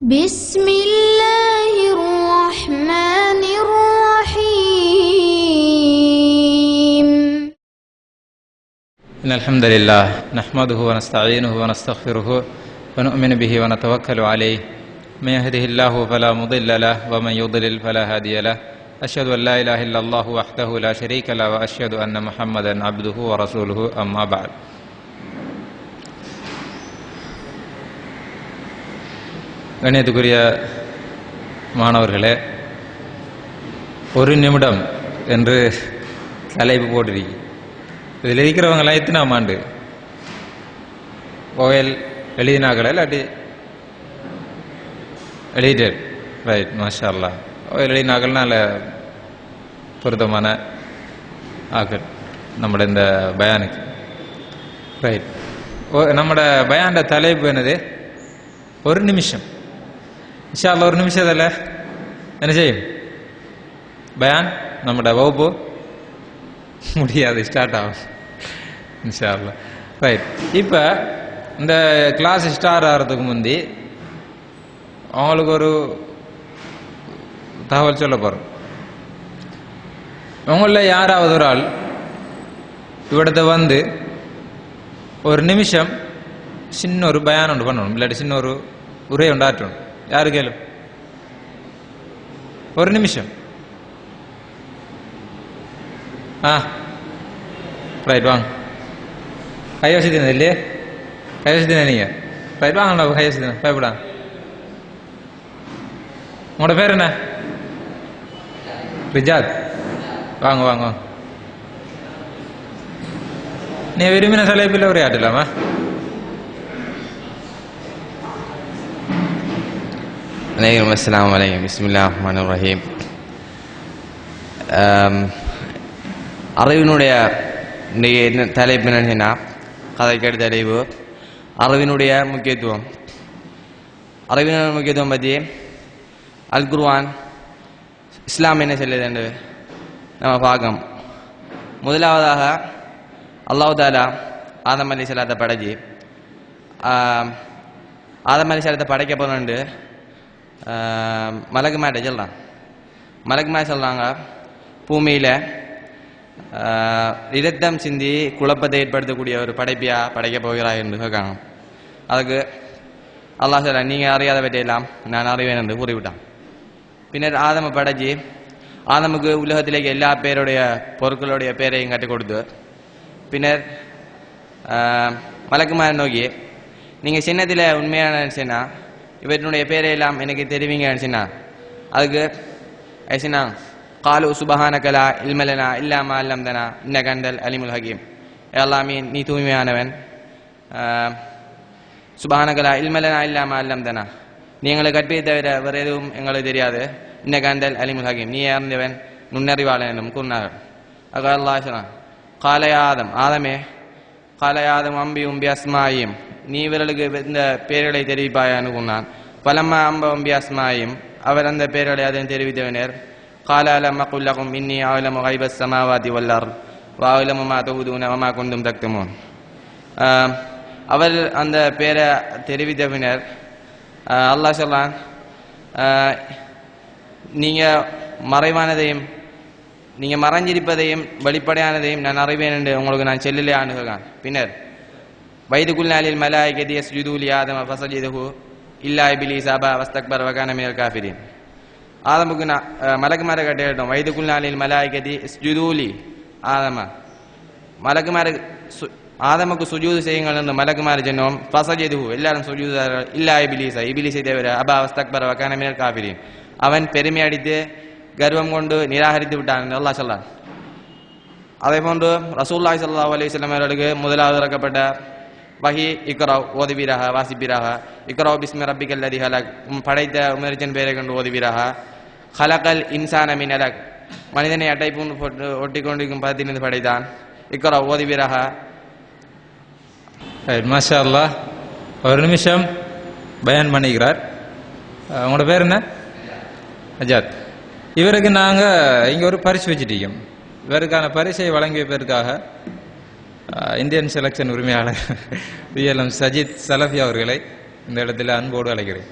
بسم الله الرحمن الرحيم إن الحمد لله نحمده ونستعينه ونستغفره ونؤمن به ونتوكل عليه من يهده الله فلا مضل له ومن يضلل فلا هادي له أشهد أن لا إله إلا الله وحده لا شريك له وأشهد أن محمدا عبده ورسوله أما بعد. கண்ணியத்துக்குரிய மாணவர்களே, ஒரு நிமிடம் என்று தலைப்பு போட்டிருக்கி. இதில் இருக்கிறவங்களாம் எத்தனாம் ஆண்டு ஓஎல் எழுதினாங்களா இல்லாட்டி எழுதிட்டேன்? ரைட், மாஷா அல்லா. ஓஎல் எழுதினாக்கள்னால பொருத்தமான ஆக்கள் நம்மளோட இந்த பயானுக்கு. ரைட், நம்மளோட பயானோட தலைப்பு என்னது? ஒரு நிமிஷம். இன்ஷா அல்லாஹ் ஒரு நிமிஷத்தில் என்ன செய்யும் பயான்? நம்மளோட வகுப்பு முடியாது, ஸ்டார்ட் ஆகும் இன்ஷா அல்லாஹ். ரைட், இப்போ இந்த கிளாஸ் ஸ்டார்ட் ஆகிறதுக்கு முந்தி அவங்களுக்கு ஒரு தகவல் சொல்ல போகிறோம். உங்களில் யாராவது ஒரு ஆள் இவிடத்தை வந்து ஒரு நிமிஷம் சின்ன ஒரு பயான் ஒன்று பண்ணணும், இல்லாட்டி சின்ன ஒரு உரை உண்டாற்றணும். யாரு கேளு? ஒரு நிமிஷம். ரைட், வாங்க. கைவசத்தின இல்லையே? கைவசத்தின நீங்கள்? ரைட், வாங்க. கைவசத்தின பயப்படா. உங்களோட பேர் என்ன? ரிஜாத். வாங்க வாங்க. நீ விரும்பின தலைப்பில் உரை ஆட்டலாமா? அஸ்ஸலாமு அலைக்கும். பிஸ்மில்லாஹிர் ரஹ்மானிர் ரஹீம். அறிவினுடைய தலைப்பு என்னன்னா, கதைக்கடி தலைப்பு அறிவினுடைய முக்கியத்துவம். அறிவினுடைய முக்கியத்துவம் பற்றி அல் குர்ஆன் இஸ்லாம் என்ன சொல்லுது என்று நம்ம பார்க்கணும். முதலாவதாக அல்லாஹ் தஆலா ஆதம் அலைஹிஸ்ஸலாத்தை படைச்சி, ஆதம் அலைஹிஸ்ஸலாத்தை படைக்க போனோண்டு மலக்குமார்ட்ட சொல்லலாம். மலக்குமார் சொல்கிறாங்க, பூமியில் இரத்தம் சிந்தி குழப்பத்தை ஏற்படுத்தக்கூடிய ஒரு படைப்பியாக படைக்க போகிறாய் என்று கேட்காங்க. அதுக்கு அல்லாஹ் சொல்ல, நீங்கள் அறியாதவற்றையெல்லாம் நான் அறிவேன் என்று கூறிவிட்டான். பின்னர் ஆதமை படைச்சி, ஆதமுக்கு உலகத்திலேயே எல்லா பேருடைய பொருட்களுடைய பேரையும் கற்றுக் கொடுத்து, பின்னர் மலக்குமார் நோக்கி, நீங்கள் சின்னத்தில் உண்மையான நினச்சின்னா இவற்றினுடைய பேரையெல்லாம் எனக்கு தெரிவிங்க நினச்சின்னா, அதுக்கு ஐசினா காலு சுபஹானக லா இல்ம லனா இல்லா மா அல்லம்தனா இன்னக அன்தல் அலீமுல் ஹகீம். எல்லாமே நீ தூய்மையானவன், சுபஹானக லா இல்ம லனா இல்லா மா அல்லம்தனா, நீ எங்களை கற்பியை தவிர வேறு எதுவும் எங்களுக்கு தெரியாது, இன்னக அன்தல் அலீமுல் ஹகீம், நீ அறிந்தவன் நுண்ணறிவாளன் என்றும் கூறினார்கள். ஆக அல்லாஹ் சொன்னான், காலையா ஆதம், ஆதமே காலையா ஆதம் அம்பி உம்பி அஸ்மாயும், நீ இவர்களுக்கு இந்த பேர்களை தெரிவிப்பாயான்னு கூறினான். பலம்மா அம்ப உம்பி அஸ்மாயும், அவர் அந்த பேர்களை அதனை தெரிவித்தவனர். காலால மக்குல்லகும் இன்னி ஆலமு கைபஸ் சமாவாதி வல்லார் வாலமு மா தொகுதூன வமா கொண்டும் தக்தமோன். அவர் அந்த பேரை தெரிவித்தவினர் அல்லாஹ் சொல்லான், நீங்கள் மறைவானதையும் நீங்கள் மறைஞ்சிருப்பதையும் வெளிப்படையானதையும் நான் அறிவேன் என்று உங்களுக்கு நான் செல்லலையான்னு சொல்கிறான். பின்னர் வைதுகுல்நாளில் மலாயிகதி யஸ்ஜுது ஆதம ஃபஸஜதஹு இல்லா இப்லீஸ் அபா வஸ்தக்பர வகான மினல் காஃபிரின். ஆதமுக்கு மலக்குமாரை கட்டளையிட்டோம், வைதுகுல்நாளில் மலாயிகதி யஸ்ஜுது ஆதம, மலக்குமாரை ஆதமுக்கு சுஜூது செய்யுங்கள் என்று மலக்குமாரை சொன்னோம். ஃபஸஜதஹு, எல்லாரும் சுஜூது, இல்லா இப்லீஸ், இப்லீஸை தவிர, அபா வஸ்தக்பர வகான மினல் காஃபிரின், அவன் பெருமை அடித்து கர்வம் கொண்டு நிராகரித்து விட்டான் என்று அல்லாஹ் சொல்றான். அதே போன்று ரசூலுல்லாஹி ஸல்லல்லாஹு அலைஹி வஸல்லம் அவர்களுக்கு முதலாவது இறக்கப்பட்ட வஹி இக்ரா, ஓதுவீராக, வாசிப்பீராக. இக்ரா பிஸ்மி ரப்பிக்கல் லதி ஹலக், படைத்த உமரிச்சன் பெயரை கொண்டு ஓதுவீராக. ஹலகல் இன்சான மின் அலக், மனிதனை அட்டைப்பூண்டு போட்டு ஒட்டி கொண்டிருக்கும் பதத்திலிருந்து படைத்தான். இக்ரா, ஓதுவீராக. மாஷா அல்லாஹ். ஒரு நிமிஷம் பயான் பண்ணிக்கிறார். உங்களோட பேர் என்ன? அஜாத். இவருக்கு நாங்கள் இங்கே ஒரு பரிசு வச்சுட்டோம். இவருக்கான பரிசை வழங்கி வைப்பதற்காக இந்தியன் செலக்ஷன் உரிமையாளர் விஎல்எம் சஜித் சலஃபி அவர்களை இந்த இடத்துல அன்போடு அழைக்கிறேன்.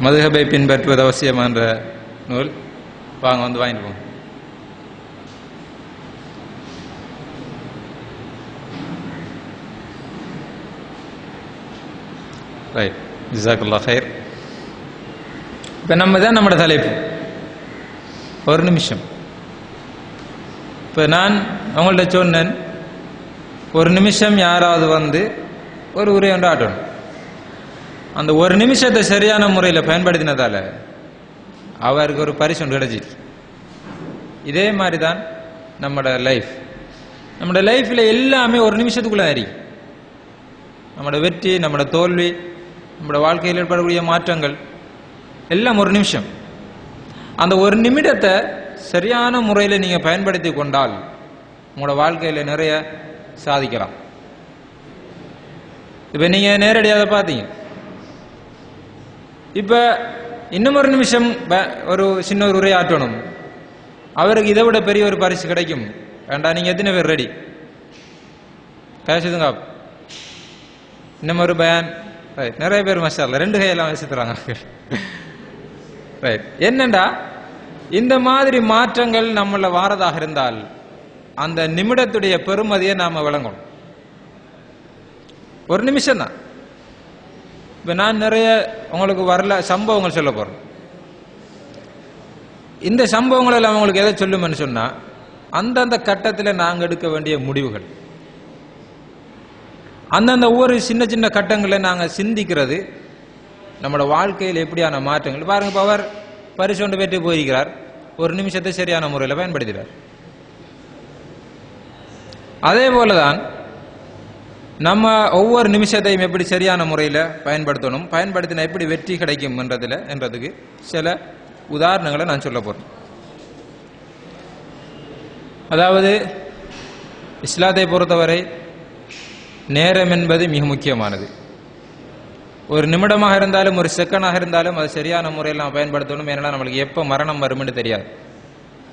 மதுஹபை பின்பற்றுவது அவசியம் என்ற நூல். வாங்க வந்து வாங்கிட்டு போங்க. ரைட், ஜஸாக்கல்லாஹ் ஹைர். இப்போ நம்ம தான் நம்மளோட தலைப்பு. ஒரு நிமிஷம். இப்போ நான் அவங்கள்ட்ட சொன்னேன், ஒரு நிமிஷம் யாராவது வந்து ஒரு உரை ஒன்று ஆட்டணும். அந்த ஒரு நிமிஷத்தை சரியான முறையில் பயன்படுத்தினதால அவருக்கு ஒரு பரிசு ஒன்று கிடைச்சிச்சு. இதே மாதிரி தான் நம்மளோட லைஃப். நம்மளோட லைஃப்பில் எல்லாமே ஒரு நிமிஷத்துக்குள்ளே அறியும். நம்மளோட வெற்றி, நம்மளோட தோல்வி, நம்மளோட வாழ்க்கையில் ஏற்படக்கூடிய மாற்றங்கள் எல்லாம் ஒரு நிமிஷம். அந்த ஒரு நிமிடத்தை சரியான முறையில் நீங்கள் பயன்படுத்தி கொண்டால் உங்களோட வாழ்க்கையில் நிறைய சாதிக்கலாம். இப்போ நீங்கள் நேரடியாக பார்த்தீங்க. இப்போ இன்னும் ஒரு நிமிஷம் ஒரு சின்ன ஒரு உரையாற்றணும், அவருக்கு இதை விட பெரிய ஒரு பரிசு கிடைக்கும். வேண்டாம், நீங்கள் எத்தனை பேர் ரெடி? கேஷுதுங்க. இன்னும் ஒரு பயான். ரைட், நிறைய பேர் மஷாஅல்லாஹ் 2 கையெல்லாம் வச்சுத்துறாங்க. ரைட், என்னண்டா இந்த மாதிரி மாற்றங்கள் நம்மள வாரதாக இருந்தால் அந்த நிமிடத்துடைய பெருமதியை நாம விளங்கணும். ஒரு நிமிஷம் தான். இப்போ நான் நிறைய உங்களுக்கு வரல சம்பவங்கள் சொல்ல போறேன். இந்த சம்பவங்கள் எல்லாம் உங்களுக்கு எதை சொல்லுமென்னு சொன்னா, அந்தந்த கட்டத்தில் நாங்கள் எடுக்க வேண்டிய முடிவுகள், அந்தந்த ஒவ்வொரு சின்ன சின்ன கட்டங்களில் நாங்கள் சிந்திக்கிறது நம்மளோட வாழ்க்கையில் எப்படியான மாற்றங்கள். பாருங்க, இப்போ அவர் பரிசோண்டு பெற்று போயிருக்கிறார், ஒரு நிமிஷத்தை சரியான முறையில் பயன்படுத்துகிறார். அதே போலதான் நம்ம ஒவ்வொரு நிமிஷத்தையும் எப்படி சரியான முறையில் பயன்படுத்தணும், பயன்படுத்தினா எப்படி வெற்றி கிடைக்கும் என்றதுக்கு சில உதாரணங்களை நான் சொல்ல போறேன். அதாவது இஸ்லாத்தை பொறுத்தவரை நேரம் என்பது மிக முக்கியமானது. ஒரு நிமிடமாக இருந்தாலும் ஒரு செகண்டாக இருந்தாலும் அது சரியான முறையில் நாம் பயன்படுத்தணும். ஏன்னா நம்மளுக்கு எப்போ மரணம் வரும்னு தெரியாது.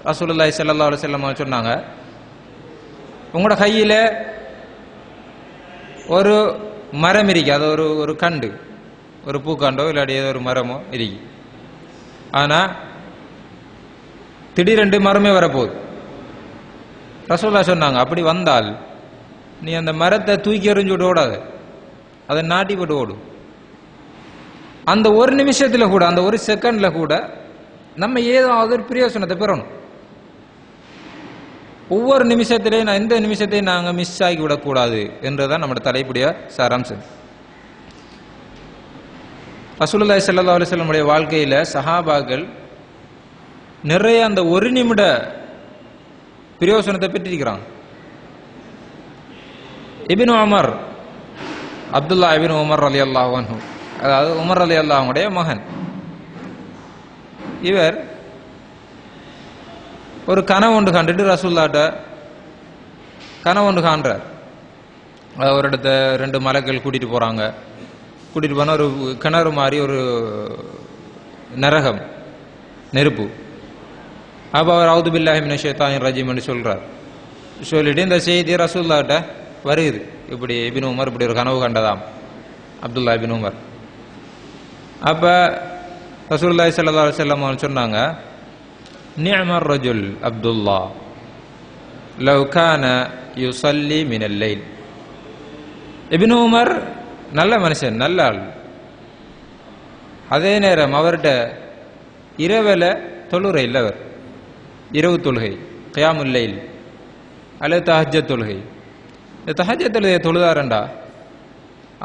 ரசூலுல்லாஹி ஸல்லல்லாஹு அலைஹி வஸல்லம் சொன்னாங்க, உங்களோட கையில் ஒரு மரம் இருக்கு, அது ஒரு கண்டு, ஒரு பூக்காண்டோ இல்லாட்டி ஏதோ ஒரு மரமோ இருக்கு. ஆனால் திடீரென்று மரமே வரப்போகுது. ரசூலுல்லாஹ் சொன்னாங்க, அப்படி வந்தால் நீ அந்த மரத்தை தூக்கி எறிஞ்சு விட்டு ஓடாது, அதை நாட்டி போட்டு ஓடும். அந்த ஒரு நிமிஷத்தில் கூட, அந்த ஒரு செகண்ட்ல கூட நம்ம ஏதாவது ஒரு பிரயோசனத்தை பெறணும். ஒவ்வொரு நிமிஷத்திலேயும் எந்த நிமிஷத்தையும் நாங்கள் மிஸ் ஆகி விடக்கூடாது என்றுதான் நம்மளோட தலைப்புடைய சாராம்சம். ரசூலுல்லாஹி ஸல்லல்லாஹு அலைஹி வஸல்லம் உடைய வாழ்க்கையில சஹாபாக்கள் நிறைய அந்த ஒரு நிமிட பிரயோசனத்தை பெற்றிருக்கிறாங்க. இப்னு உமர், அப்துல்லா இப்னு உமர் ரலியல்லாஹு அன்ஹு, அதாவது உமர் ரலியல்லாஹு அன்ஹுடைய மகன், இவர் ஒரு கனவு ஒன்று கண்டுட்டு ரசூலுல்லாஹ்ட்ட கனவு ஒன்று காண்றார். ஒரு இடத்த 2 மலக்கள் கூட்டிட்டு போறாங்க. கூட்டிட்டு போனா ஒரு கிணறு மாதிரி ஒரு நரகம், நெருப்பு. அப்ப அவர் அவுது பில்லாஹி மினஷ் ஷைத்தானிர் ரஜீம் என்று சொல்றார். சொல்லிட்டு இந்த செய்தி ரசூலுல்லாஹ்ட்ட வருது, இப்படி இப்னு உமர் இப்படி ஒரு கனவு கண்டதாம், அப்துல்லா இப்னு உமர். அப்ப ரசூலுல்லாஹி ஸல்லல்லாஹு அலைஹி வஸல்லம் சொன்னாங்க, நிஅமர் ரஜுல் அப்துல்லா லவ் கான யுஸல்லி மினல் லைல். இப்னு உமர் நல்ல மனுஷன், நல்ல ஆள். அதே நேரம் அவர்கிட்ட இரவில் தொழுகை இல்லை, அவர் இரவு தொழுகை, கியாமுல் லைல் அல்லது தஹஜ்ஜத் தொழுகை. இந்த தஹஜ்ஜத் தொழுகை தொழுதாரண்டா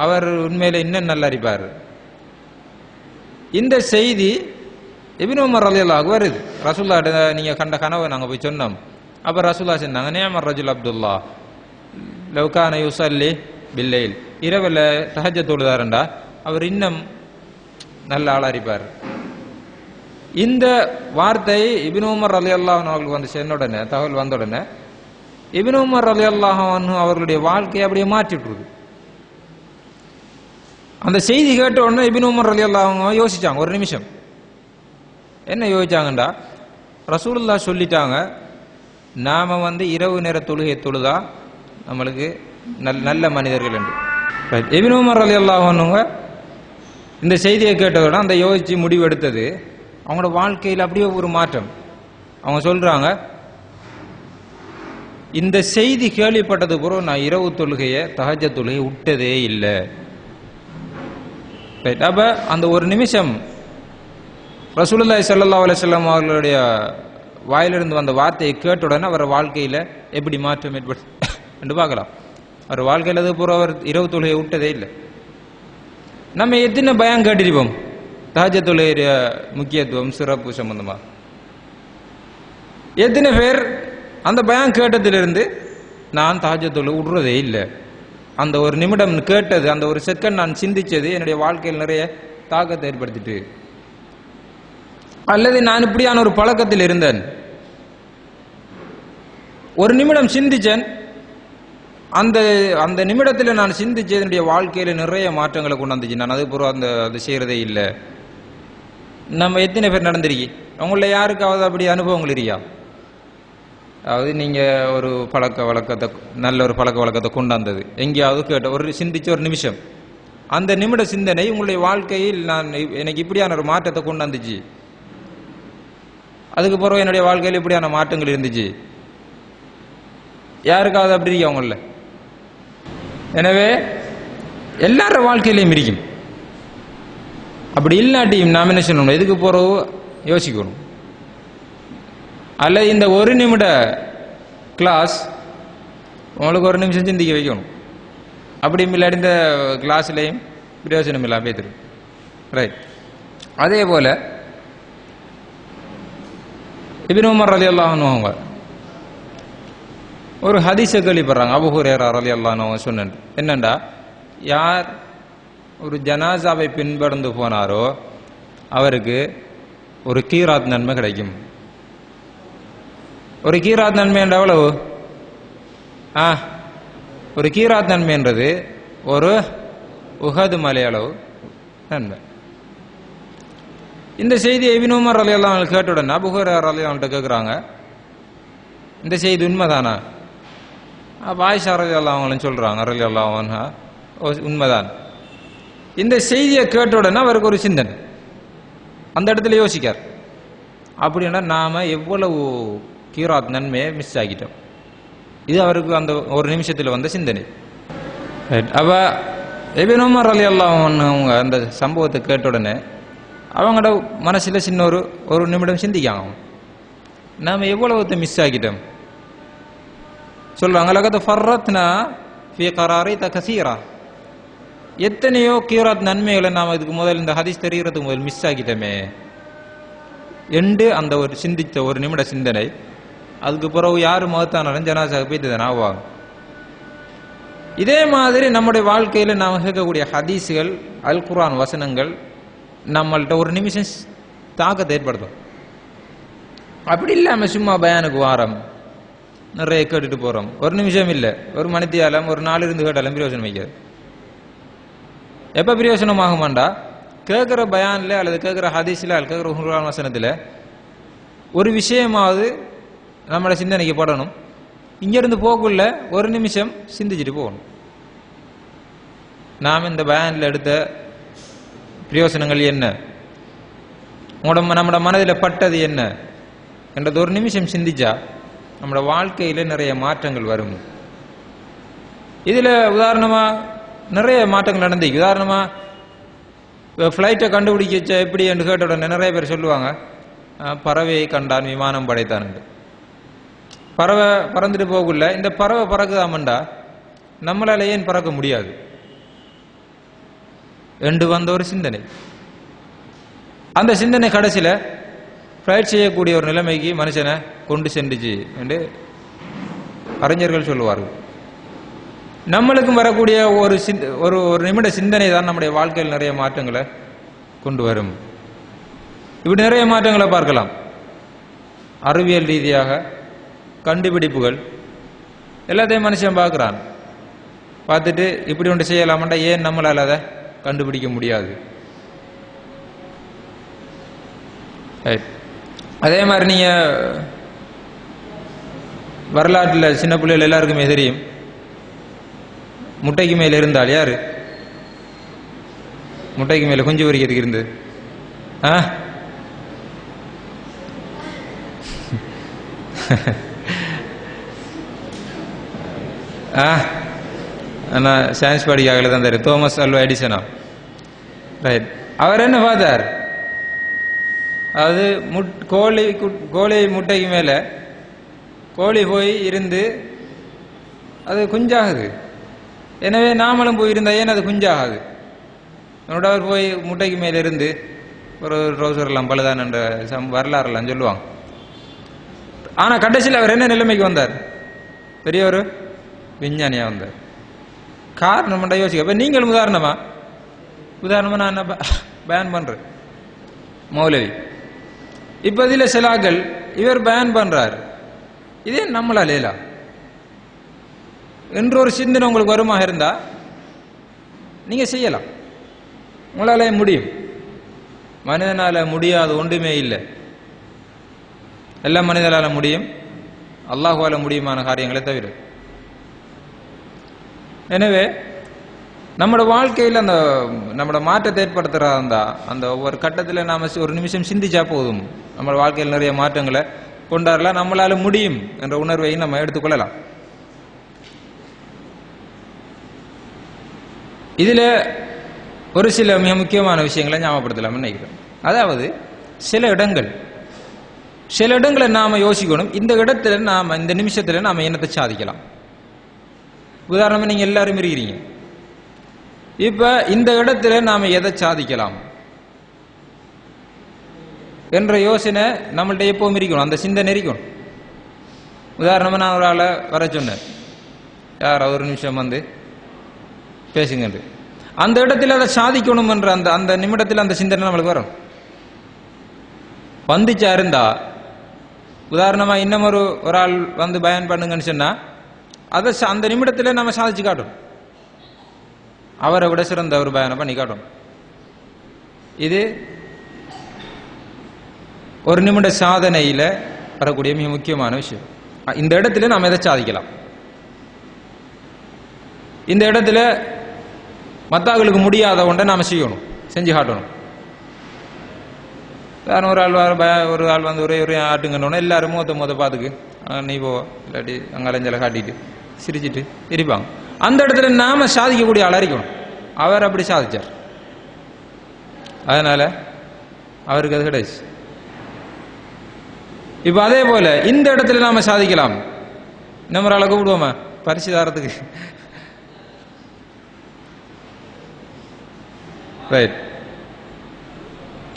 அவர் உண்மையில இன்னும் நல்லா இருப்பார். இந்த செய்தி இப்னு உமர் ரலியல்லாஹு வருது. ரசூலுல்லாஹ்ட்ட நீங்க கண்ட கனவை நாங்கள் போய் சொன்னோம். அப்ப ரசூலுல்லாஹ் சொன்னாங்க, நிஅமர் ரஜுல் அப்துல்லா லவ் கான யுஸல்லி பில்லைல், இரவில் தஹஜ்ஜத் தொழுதாரண்டா அவர் இன்னும் நல்ல ஆளா இருப்பார். இந்த வார்த்தை இப்னு உமர் ரலியல்லாஹு அன்ஹு அவர்களுக்கு வந்து சேர்ந்த உடனே, தகவல் வந்த உடனே இப்னு உமர் ரலியல்லாஹு அன்ஹு அவர்களுடைய வாழ்க்கையை அப்படியே மாற்றிட்டுருது. அந்த செய்தி கேட்ட உடனே இப்னு உமர் ரலியல்லாஹு அன்ஹு யோசிச்சாங்க. ஒரு நிமிஷம் என்ன யோசிச்சாங்கண்டா, ரசூலுல்லாஹ் சொல்லிட்டாங்க, நாம இரவு நேர தொழுகை தொழுதா நம்மளுக்கு நல்ல மனிதர்கள் என்று. இப்னு உமர் ரலியல்லாஹு அன்ஹு இந்த செய்தியை கேட்டதோட அந்த யோசிச்சு முடிவு எடுத்தது அவங்களோட வாழ்க்கையில் அப்படியே ஒரு மாற்றம். அவங்க சொல்றாங்க, இந்த செய்தி கேள்விப்பட்டது பிறகு நான் இரவு தொழுகையை தஹஜ்ஜத் தொழுகையை விட்டதே இல்லை. அப்ப அந்த ஒரு நிமிஷம் ரசூலுல்லாஹி ஸல்லல்லாஹு அலைஹி வஸல்லம் அவர்களுடைய வாயிலிருந்து வந்த வார்த்தையை கேட்ட உடனே அவர் வாழ்க்கையில எப்படி மாற்றம் ஏற்பட்டு என்று பார்க்கலாம். அவர் வாழ்க்கையில் அது பூரா அவர் இரவு தொழுகையை விட்டதே இல்லை. நம்ம எத்தனை பயம் கேட்டிருப்போம் தஹஜ்ஜத் தொழுகைய முக்கியத்துவம் சிறப்பு சம்பந்தமா. எத்தனை பேர் அந்த பயம் கேட்டதிலிருந்து நான் தஹஜ்ஜத் தொழுகை விடுறதே இல்லை, அந்த ஒரு நிமிடம் கேட்டது, அந்த ஒரு செகண்ட் நான் சிந்திச்சது என்னுடைய வாழ்க்கையில் நிறைய தாக்கத்தை ஏற்படுத்திட்டு. அல்லது நான் இப்படியான ஒரு பழக்கத்தில் இருந்தேன், ஒரு நிமிடம் சிந்திச்சேன், அந்த அந்த நிமிடத்தில் நான் சிந்திச்சது என்னுடைய வாழ்க்கையில நிறைய மாற்றங்களை கொண்டாந்துச்சு, நான் அது பூரா அது செய்யறதே இல்லை. நம்ம எத்தனை பேர் நடந்திருக்கி? அவங்கள யாருக்காவது அப்படி அனுபவங்கள் இருக்கியா? அதாவது நீங்க ஒரு பழக்க வழக்கத்தை, நல்ல ஒரு பழக்க வழக்கத்தை கொண்டாந்தது எங்கேயாவது கேட்ட ஒரு சிந்திச்ச ஒரு நிமிஷம், அந்த நிமிட சிந்தனை உங்களுடைய வாழ்க்கையில் நான் எனக்கு இப்படியான ஒரு மாற்றத்தை கொண்டாந்துச்சு, அதுக்கு பிறகு என்னுடைய வாழ்க்கையில் இப்படியான மாற்றங்கள் இருந்துச்சு. யாருக்காவது அப்படி இருக்கா அவங்கள? எனவே எல்லார வாழ்க்கையிலையும் இருக்கும். அப்படி இல்லாட்டியும் நாம் என்ன செய்யணும், எதுக்கு போறவோ யோசிக்கணும். அல்ல இந்த ஒரு நிமிட கிளாஸ் உங்களுக்கு ஒரு நிமிஷம் சிந்திக்க வைக்கணும். அப்படியும் இல்லாட்டி இந்த கிளாஸ்லையும் பிரயோஜனம் இல்லாம பேத்துரு. ரைட். அதே போல இப்னு உமர் ரலியல்லாஹு அன்ஹு அவங்க ஒரு ஹதீஸை கேள்விப்படுறாங்க. அபூ ஹுரைரா ரலியல்லாஹு அன்ஹு அவங்க சொன்னாங்க, என்னண்டா, யார் ஒரு ஜனாசாவை பின்பறந்து போனாரோ அவருக்கு ஒரு கீராத் நன்மை கிடைக்கும். ஒரு கீராத் நன்மை என்ற எவ்வளவு? ஒரு கீராத் நன்மை என்றது ஒரு உஹது மலை அளவு நன்மை. இந்த செய்தியை இப்னு உமர் ரலியல்லாஹு அன்ஹு கேட்டுடன் அபூ ஹுரைரா ரலியல்லாஹு அன்ஹு கேட்குறாங்க, இந்த செய்தி உண்மைதானா? ஆயிஷா ரலியல்லாஹு அன்ஹா சொல்றாங்க ரலியல்லாஹு அன்ஹா, உண்மைதான். இந்த செய்தியை கேட்டுடன் அவருக்கு ஒரு சிந்தனை, அந்த இடத்துல யோசிக்கார், அப்படின்னா நாம எவ்வளவு கீராத் நன்மையை மிஸ் ஆகிட்டோம். இது அவருக்கு அந்த ஒரு நிமிஷத்தில் வந்த சிந்தனை. அவ இப்னு உமர் ரலியல்லாஹு அன்ஹு அவங்க அந்த சம்பவத்தை கேட்ட உடனே அவங்களோட மனசுல சின்ன ஒரு நிமிடம் சிந்திக்காங்க, நாம எவ்வளவு மிஸ் ஆகிட்டோம். சொல்றாங்க, லகத் ஃபர்ரத்னா ஃபீ கராரித கஸீரா, எத்தனையோ கீராத் நன்மைகளை நாம இதுக்கு முதல் இந்த ஹதீஸ் தெரிகிறதுக்கு முதல் மிஸ் ஆகிட்டோமே என்று அந்த ஒரு சிந்தித்த ஒரு நிமிட சிந்தனை, அதுக்கு பிறகு யாரு மௌத்தானாலும் ஜனாசாக போயிட்டு தானே ஆவாங்க. இதே மாதிரி நம்முடைய வாழ்க்கையில நாம் கேட்கக்கூடிய ஹதீஸுகள், அல் குர்ஆன் வசனங்கள் நம்மள்கிட்ட ஒரு நிமிஷம் தாக்கத்தை ஏற்படுத்தும். அப்படி இல்லாம சும்மா பயானுக்கு வாரம் நிறைய கேட்டுட்டு போறோம், ஒரு நிமிஷம் இல்லை, ஒரு மணித்தியாலம், ஒரு நாள் இருந்து கேட்டாலும் பிரயோஜனம் வைக்காது. எப்ப பிரயோஜனமாகுமாண்டா, கேட்கிற பயான்ல அல்லது கேட்கிற ஹதீஸ்ல அல்லது கேட்கிற குர்ஆன் வசனத்துல ஒரு விஷயமாவது நம்மளோட சிந்தனைக்கு படணும். இங்கிருந்து போக்குள்ள ஒரு நிமிஷம் சிந்திச்சுட்டு போகணும். நாம் இந்த பயான்ல எடுத்த பிரயோசனங்கள் என்ன, நம்மட மனதில் பட்டது என்ன என்றது ஒரு நிமிஷம் சிந்திச்சா நம்மளோட வாழ்க்கையில நிறைய மாற்றங்கள் வரும். இதுல உதாரணமா நிறைய மாற்றங்கள் நடந்துச்சு. உதாரணமா ஃப்ளைட்டை கண்டுபிடிக்க எப்படி என்று கேட்ட உடனே நிறைய பேர் சொல்லுவாங்க, பறவையை கண்டான் விமானம் படைத்தான். பறவை பறந்துட்டு போகல, இந்த பறவை பறக்குதாமண்டா நம்மளால ஏன் பறக்க முடியாது என்று வந்த ஒரு சிந்தனை. அந்த சிந்தனை கடைசியில ஃப்ளைட் செய்யக்கூடிய ஒரு நிலைமைக்கு மனுஷனை கொண்டு சென்றுச்சு என்று அறிஞர்கள் சொல்லுவார்கள். நம்மளுக்கும் வரக்கூடிய ஒரு ஒரு நிமிட சிந்தனை தான் நம்முடைய வாழ்க்கையில் நிறைய மாற்றங்களை கொண்டு வரும். இப்படி நிறைய மாற்றங்களை பார்க்கலாம். அறிவியல் ரீதியாக கண்டுபிடிப்புகள் எல்லாத்தையும் மனுஷன் பார்க்கிறான். பார்த்துட்டு இப்படி ஒன்று செய்யலாமாண்டா ஏன் நம்மளால் அதை கண்டுபிடிக்க முடியாது. அதே மாதிரி நீங்க வரலாற்றில் சின்ன பிள்ளைகள் எல்லாருக்குமே தெரியும், முட்டைக்கு மேல் இருந்தால் யாரு? முட்டைக்கு மேலே குஞ்சு பொரிக்கிறதுக்கு இருந்தது. ஆனால் சயின்ஸ் படிக்காக தான் தெரியும். தோமஸ் அல்வா எடிசனா, ரைட். அவர் என்ன பார்த்தார், அது கோழி முட்டைக்கு மேலே கோழி போய் இருந்து அது குஞ்சாகுது. எனவே நாமளும் போயிருந்தா ஏன் அது குஞ்சாகாது? என்னோட அவர் போய் முட்டைக்கு மேலே இருந்து ஒரு ட்ரௌசர்லாம் பழுதான் என்ற வரலாறுலாம் சொல்லுவாங்க. ஆனால் கடைசியில் அவர் என்ன நிலைமைக்கு வந்தார்? பெரிய ஒரு விஞ்ஞானியாக வந்தார். காரணம் யோசிக்க. இப்போ நீங்களும் உதாரணமாக நான் என்ன பேன் பண்ணுறேன் மௌலவி. இப்போ இதில் சிலாக்கள் இவர் பேன் பண்ணுறார், இதே நம்மளால் லேலா என்று ஒரு சிந்தனை உங்களுக்கு வருமாக இருந்தால் நீங்கள் செய்யலாம். உங்களால முடியும். மனிதனால் முடியாத ஒன்றுமே இல்லை. எல்லாம் மனிதனால முடியும், அல்லாஹுவால முடியுமான காரியங்களை தவிர. எனவே நம்மளோட வாழ்க்கையில் அந்த நம்மளோட மாற்றத்தை ஏற்படுத்துறதா அந்த ஒவ்வொரு கட்டத்தில் நாம் ஒரு நிமிஷம் சிந்திச்சா போதும், நம்ம வாழ்க்கையில் நிறைய மாற்றங்களை கொண்டாடலாம். நம்மளால முடியும் என்ற உணர்வை நம்ம எடுத்துக்கொள்ளலாம். இதில் ஒரு சில மிக முக்கியமான விஷயங்களை ஞாபகப்படுத்தலாம் நினைக்கிறேன். அதாவது சில இடங்களை நாம் யோசிக்கணும், இந்த இடத்துல நாம் இந்த நிமிஷத்தில் நாம் என்னத்தை சாதிக்கலாம். உதாரணமாக நீங்கள் எல்லாரும் இருக்கிறீங்க, இப்போ இந்த இடத்துல நாம் எதை சாதிக்கலாம் என்ற யோசனை நம்மள்ட்ட எப்பவும் இருக்கணும், அந்த சிந்தனை இருக்கணும். உதாரணமாக நான் ஒரு ஆளை வர சொன்னேன், யார் ஒரு நிமிஷம் வந்து பேசுங்க. அந்த இடத்துல அதை சாதிக்கணும் என்ற அந்த நிமிடத்தில் அந்த சிந்தனை நம்மளுக்கு வரும். வந்துச்சா இருந்தா, உதாரணமாக இன்னும் ஒரு ஆள் வந்து பயன் பண்ணுங்கன்னு சொன்னால் அதை அந்த நிமிடத்தில் நம்ம சாதிச்சு காட்டணும், அவரை விட சிறந்த ஒரு பயனை பண்ணி காட்டணும். இது ஒரு நிமிட சாதனையில் வரக்கூடிய மிக முக்கியமான விஷயம். இந்த இடத்துல நாம் எதை சாதிக்கலாம், இந்த இடத்துல மற்றவர்களுக்கு முடியாத ஒன்றை நாம் செய்யணும், செஞ்சு காட்டணும். ஒரு ஆள் வந்து ஒரே ஆட்டுங்கன்னு எல்லாரும் மொத்த பார்த்துக்கு நீ போ இல்லாட்டி அங்கலைஞ்சலை காட்டிட்டு சிரிச்சிட்டு இருப்பாங்க. அந்த இடத்துல நாம சாதிக்கக்கூடிய ஆள் அறிக்கணும். அவர் அப்படி சாதிச்சார், அதனால அவருக்கு அது கிடைச்சு. இப்ப அதே போல இந்த இடத்துல நாம சாதிக்கலாம். நம்ம ஆளை கூப்பிடுவோமா பரிசு தாரத்துக்கு, ரைட்.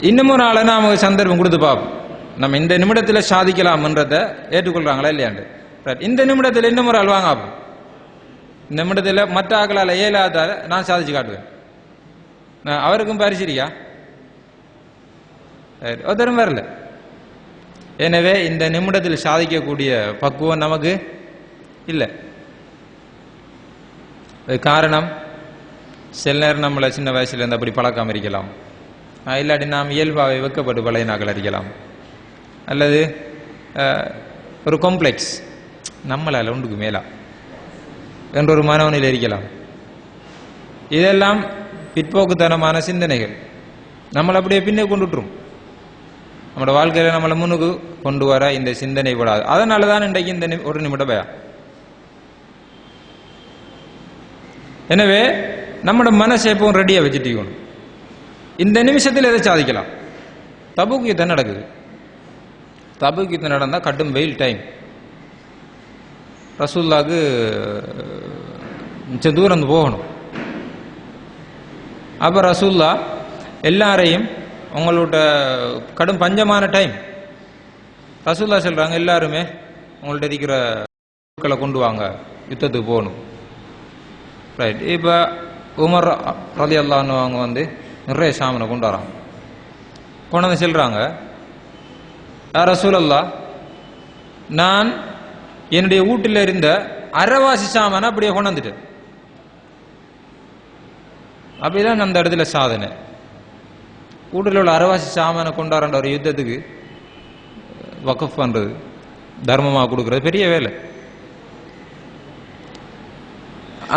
இன்னமும் ஒரு ஆளை நாம சந்தர்ப்பம் கொடுத்து பார்ப்போம், நம்ம இந்த நிமிடத்தில் சாதிக்கலாம்ன்றதை ஏற்றுக்கொள்றாங்களா இல்லையாண்டு. இந்த நிமிடத்தில் இன்னும் ஒரு ஆள் வாங்க, இந்த நிமிடத்தில் மற்ற ஆக்களால் இயலாதால நான் சாதிச்சு காட்டுவேன், அவருக்கும் பரிசிரியா ஒருத்தரும் வரல. எனவே இந்த நிமிடத்தில் சாதிக்கக்கூடிய பக்குவம் நமக்கு இல்லை. காரணம், சில நேரம் நம்மளை சின்ன வயசுல இருந்து அப்படி பழக்கம் இருக்கலாம், இல்லாட்டி நாம் இயல்பாகவே வெக்கப்பட்டு பழைய நாக்கள் அறிக்கலாம், அல்லது ஒரு காம்ப்ளெக்ஸ் நம்மளால் ஒன்றுக்கு மேலா என்ற ஒரு மனவனில் இருக்கலாம். இதெல்லாம் பிற்போக்குத்தனமான சிந்தனைகள் நம்மளை அப்படியே பின்னே கொண்டுட்டும். நம்மளோட வாழ்க்கையில நம்மளை முன்னுக்கு கொண்டு வர இந்த சிந்தனை கூடாது. அதனால தான் இன்றைக்கு இந்த ஒரு நிமிட பயம். எனவே நம்மளோட மனசை எப்பவும் ரெடியாக வச்சுட்டு இந்த நிமிஷத்தில் எதை சாதிக்கலாம். தபூக் யுத்தம் நடக்குது. தபூக் யுத்தம் நடந்தால் கடும் வெயில் டைம். ரசூலுல்லாஹ்க்கு மிச்ச தூரம் போகணும். அப்போ ரசூலுல்லாஹ் எல்லாரையும், உங்களோட கடும் பஞ்சமான டைம், ரசூலுல்லாஹ் சொல்றாங்க எல்லாருமே உங்கள்ட்ட இருக்கிற பொருட்களை கொண்டு வாங்க, யுத்தத்துக்கு போகணும். ரைட். இப்போ உமர் ரலியல்லாஹு அன்ஹு அவங்க வந்து நிறைய சாமனை கொண்டு வராங்க. கொண்டு வந்து சொல்றாங்க, யா ரசூலல்லாஹ், நான் என்னுடைய வீட்டில் இருந்த அரைவாசி சாமான அப்படியே கொண்டு வந்துட்டேன். அப்படிதான் அந்த இடத்துல சாதனை. வீட்டில் உள்ள அரைவாசி சாமான கொண்டாடுற ஒரு யுத்தத்துக்கு வக்ஃப் பண்றது, தர்மமாக கொடுக்கறது பெரிய வேலை.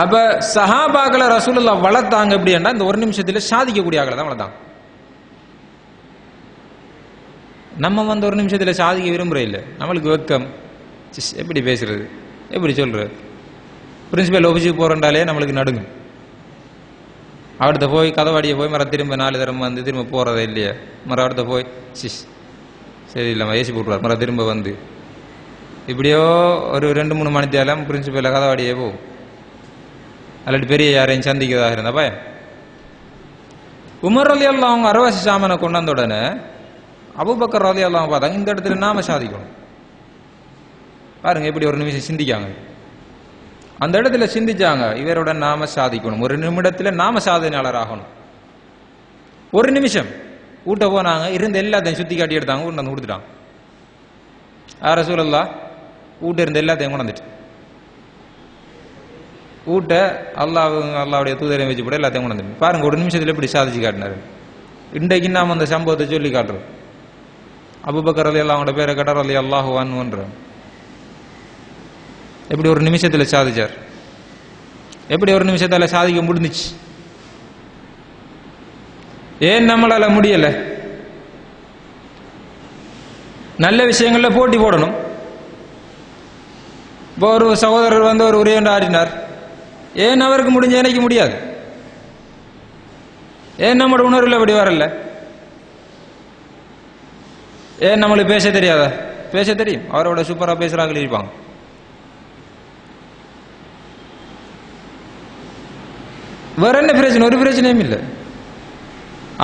அப்ப சஹாபாக்களை ரசூலுல்லாஹ் வளர்த்தாங்க எப்படின்னா இந்த ஒரு நிமிஷத்துல சாதிக்கக்கூடிய ஆக்களை தான் வளர்த்தாங்க. நம்ம வந்து ஒரு நிமிஷத்துல சாதிக்க விரும்புற இல்லை, நம்மளுக்கு வெக்கம், எப்படி பேசுறது, எப்படி சொல்றது. பிரின்சிபல் ஆஃபீஸுக்கு போறோண்டாலே நம்மளுக்கு நடுங்கும். அவர்கிட்ட போய் கதவாடியை போய் மர திரும்ப 4 தரம் வந்து திரும்ப போறதே இல்லையா, மர அவர்கிட்ட போய் சரி இல்லாம ஏசி போட்டுருவார், மர திரும்ப வந்து இப்படியோ ஒரு 2-3 மணி தேலம் பிரின்சிபல் கதவாடியே போகும். அல்லாட்டி பெரிய யாரையும் சந்திக்கிறதாக இருந்தா பயம். உமர் ரலியல்லாஹு அவங்க அரவாசி சாமனை கொண்டாந்த உடனே அபூபக்கர் ரலியல்லாஹு பார்த்தாங்க, இந்த இடத்துல நாம சாதிக்கணும். பாருங்க எப்படி ஒரு நிமிஷம் சிந்திக்காங்க. அந்த இடத்துல சிந்திச்சாங்க, இவரோட நாம சாதிக்கணும், ஒரு நிமிடத்துல நாம சாதனையாளர் ஆகணும். ஒரு நிமிஷம் ஊட்ட போனாங்க, இருந்த எல்லாத்தையும் சுத்தி காட்டி எடுத்தாங்க, கொண்டு வந்து கொடுத்துட்டாங்க. ரசூலுல்லாஹ் ஊட்ட இருந்த எல்லாத்தையும் கொண்டு வந்துட்டு ஊட்ட அல்லாவுடைய தூதரையும் வச்சு கூட எல்லாத்தையும் கொண்டு வந்துட்டு பாருங்க ஒரு நிமிஷத்துல எப்படி சாதிச்சு காட்டினாரு. இன்றைக்கு நாம அந்த சம்பவத்தை சொல்லி காட்டுறோம். அபூபக்கர் ரலியல்லாஹு அவங்களோட பேரை கேட்டார், ரலியல்லாஹு அன்ஹுன்ற எப்படி ஒரு நிமிஷத்துல சாதிச்சார், எப்படி ஒரு நிமிஷத்துல சாதிக்க முடிஞ்சிச்சு. ஏன் நம்மளால முடியல? நல்ல விஷயங்கள்ல போட்டி போடணும். இப்போ ஒரு சகோதரர் வந்து ஒரு உரையாண்டு ஆடினார், ஏன் அவருக்கு முடிஞ்ச எனக்கு முடியாது? ஏன் நம்மளோட உணர்வுல அப்படி வரல? ஏன் நம்மளுக்கு பேச தெரியாதா? பேச தெரியும், அவரோட சூப்பரா பேசுறாங்க இருப்பாங்க. வேற என்ன பிரச்சனை? ஒரு பிரச்சனையும் இல்லை.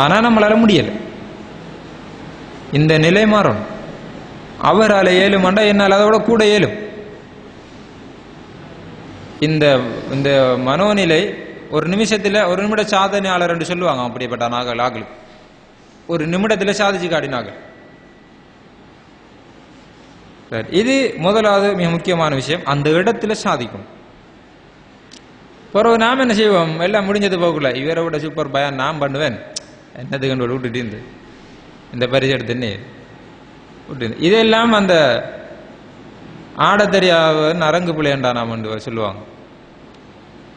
ஆனா நம்மளால முடியல. இந்த நிலை மாறணும். அவரால் ஏழுமாண்டா என்னால் அதோட கூட ஏழும். இந்த இந்த மனோநிலை ஒரு நிமிஷத்துல ஒரு நிமிட சாதனையாளர் என்று சொல்லுவாங்க. அப்படிப்பட்ட ஆக்கள் ஒரு நிமிடத்துல சாதிச்சு காட்டினார்கள். இது முதலாவது மிக முக்கியமான விஷயம், அந்த இடத்துல சாதிக்கும். பிறகு நாம் என்ன செய்வோம், எல்லாம் முடிஞ்சது போகல, இவரை விட சூப்பர் பயான் நான் பண்ணுவேன், என்னது கண்டு விட்டுட்டு இந்த பரிசு எடுத்துன்னு விட்டு இதெல்லாம் அந்த ஆட தெரியாத அரங்கு பிள்ளையண்டா நாம் சொல்லுவாங்க.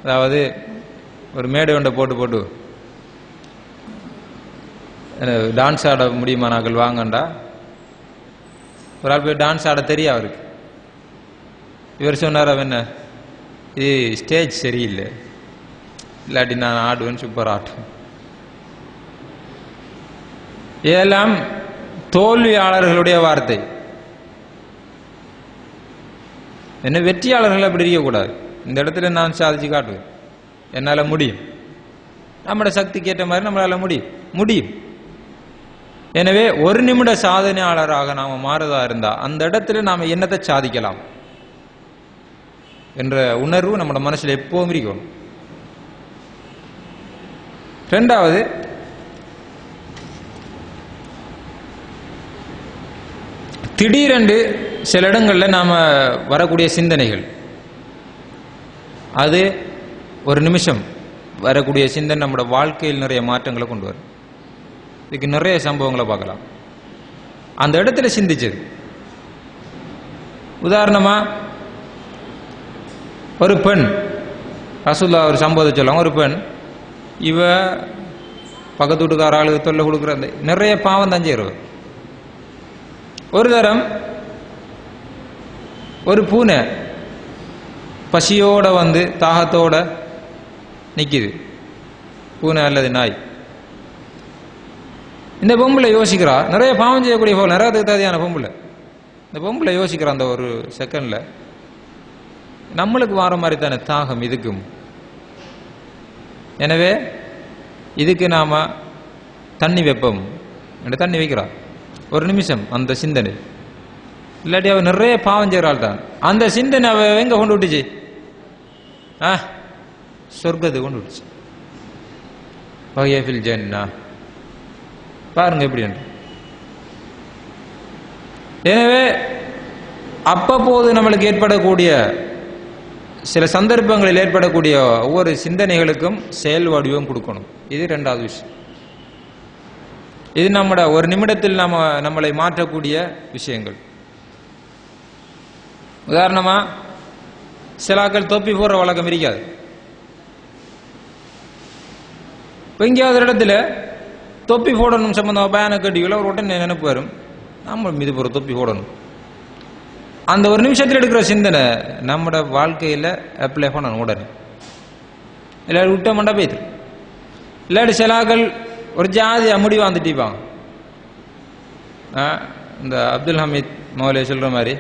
அதாவது ஒரு மேடை ஒன்றை போட்டு டான்ஸ் ஆட முடியுமா நாங்கள் வாங்கண்டா, ஒரு ஆள் போய் டான்ஸ் ஆட தெரியும் அவருக்கு. இவர் சொன்னார், அவன் என்ன இது ஸ்டேஜ் சரியில்லை, இல்லாட்டி நான் ஆடுவேன், சூப்பர் ஆட்டுவேன். இதெல்லாம் தோல்வியாளர்களுடைய வார்த்தை. என்ன வெற்றியாளர்கள் அப்படி இருக்கக்கூடாது. இந்த இடத்துல நான் சாதிச்சு காட்டுவேன், என்னால் முடியும், நம்மளோட சக்திக்கு ஏற்ற மாதிரி நம்மளால முடியும். எனவே ஒரு நிமிட சாதனையாளராக நாம மாறுதா இருந்தா அந்த இடத்துல நாம என்னத்தை சாதிக்கலாம் என்ற உணர்வு நம்மளோட மனசுல எப்பவும் இருக்கணும். ரெண்டாவது, திடீரென்று சில இடங்கள்ல நாம வரக்கூடிய சிந்தனைகள், அது ஒரு நிமிஷம் வரக்கூடிய சிந்தனை நம்மளோட வாழ்க்கையில் நிறைய மாற்றங்களை கொண்டு வரும். இதுக்கு நிறைய சம்பவங்களை பார்க்கலாம். அந்த இடத்துல சிந்திச்சது, உதாரணமா ஒரு பெண், ரசூலுல்லாஹ் ஒரு சம்பவத்தை சொல்லுவாங்க. ஒரு பெண், இவ பக்கத்து வீட்டுக்கார ஆளுக்கு தொல்லை கொடுக்குற நிறைய பாவம் தான் செய்யறவர். ஒரு தரம் ஒரு பூனை பசியோட வந்து தாகத்தோட நிக்குது, பூனை அல்லது நாய். இந்த பொம்பளை யோசிக்கிறா, நிறைய பாவம் செய்யக்கூடிய போல் நிறைய தேவையான பொம்பளை. இந்த பொம்பளை யோசிக்கிறா, அந்த ஒரு செகண்ட்ல நம்மளுக்கு வர மாதிரி தானே தாகம் இதுக்கும், எனவே இதுக்கு நாம தண்ணி வைப்போம் என்று தண்ணி வைக்கிறா. ஒரு நிமிஷம் அந்த சிந்தனை, இல்லாட்டி அவ நிறைய பாவம் செய்கிறாள் தான். அந்த சிந்தனை அவ எங்க கொண்டு விட்டுச்சு? சொர்க்கத்தை கொண்டு விட்டுச்சு. வஹிய ஜன்னah. பாருங்க எப்படி என்று. எனவே அப்பப்போது நம்மளுக்கு ஏற்படக்கூடிய சில சந்தர்ப்பங்களில் ஏற்படக்கூடிய ஒவ்வொரு சிந்தனைகளுக்கும் செயல் வடிவம் கொடுக்கணும். இது ரெண்டாவது விஷயம். இது நம்மட ஒரு நிமிடத்தில் நம்மளை மாற்றக்கூடிய விஷயங்கள். உதாரணமா சிலாக்கள் தொப்பி போடுற வழக்கம் இருக்காது, இப்போ எங்கேயாவது இடத்துல தொப்பி போடணும் சம்பந்தமாக பயனை கட்டிகளோ ஒரு உடனே நினைப்பு வரும், நம்ம மீது ஒரு தொப்பி போடணும். அந்த ஒரு நிமிஷத்தில் எடுக்கிற சிந்தனை நம்மட வாழ்க்கையில் அப்ளை பண்ணணும் உடனே. இல்லாட்டி விட்ட மண்டா போய்த்து, இல்லாட்டி சிலாக்கள் ஒரு ஜாதியா முடிவு வந்துட்டிப்பாங்க. இந்த அப்துல் ஹமீத் மௌலே சொல்கிற மாதிரி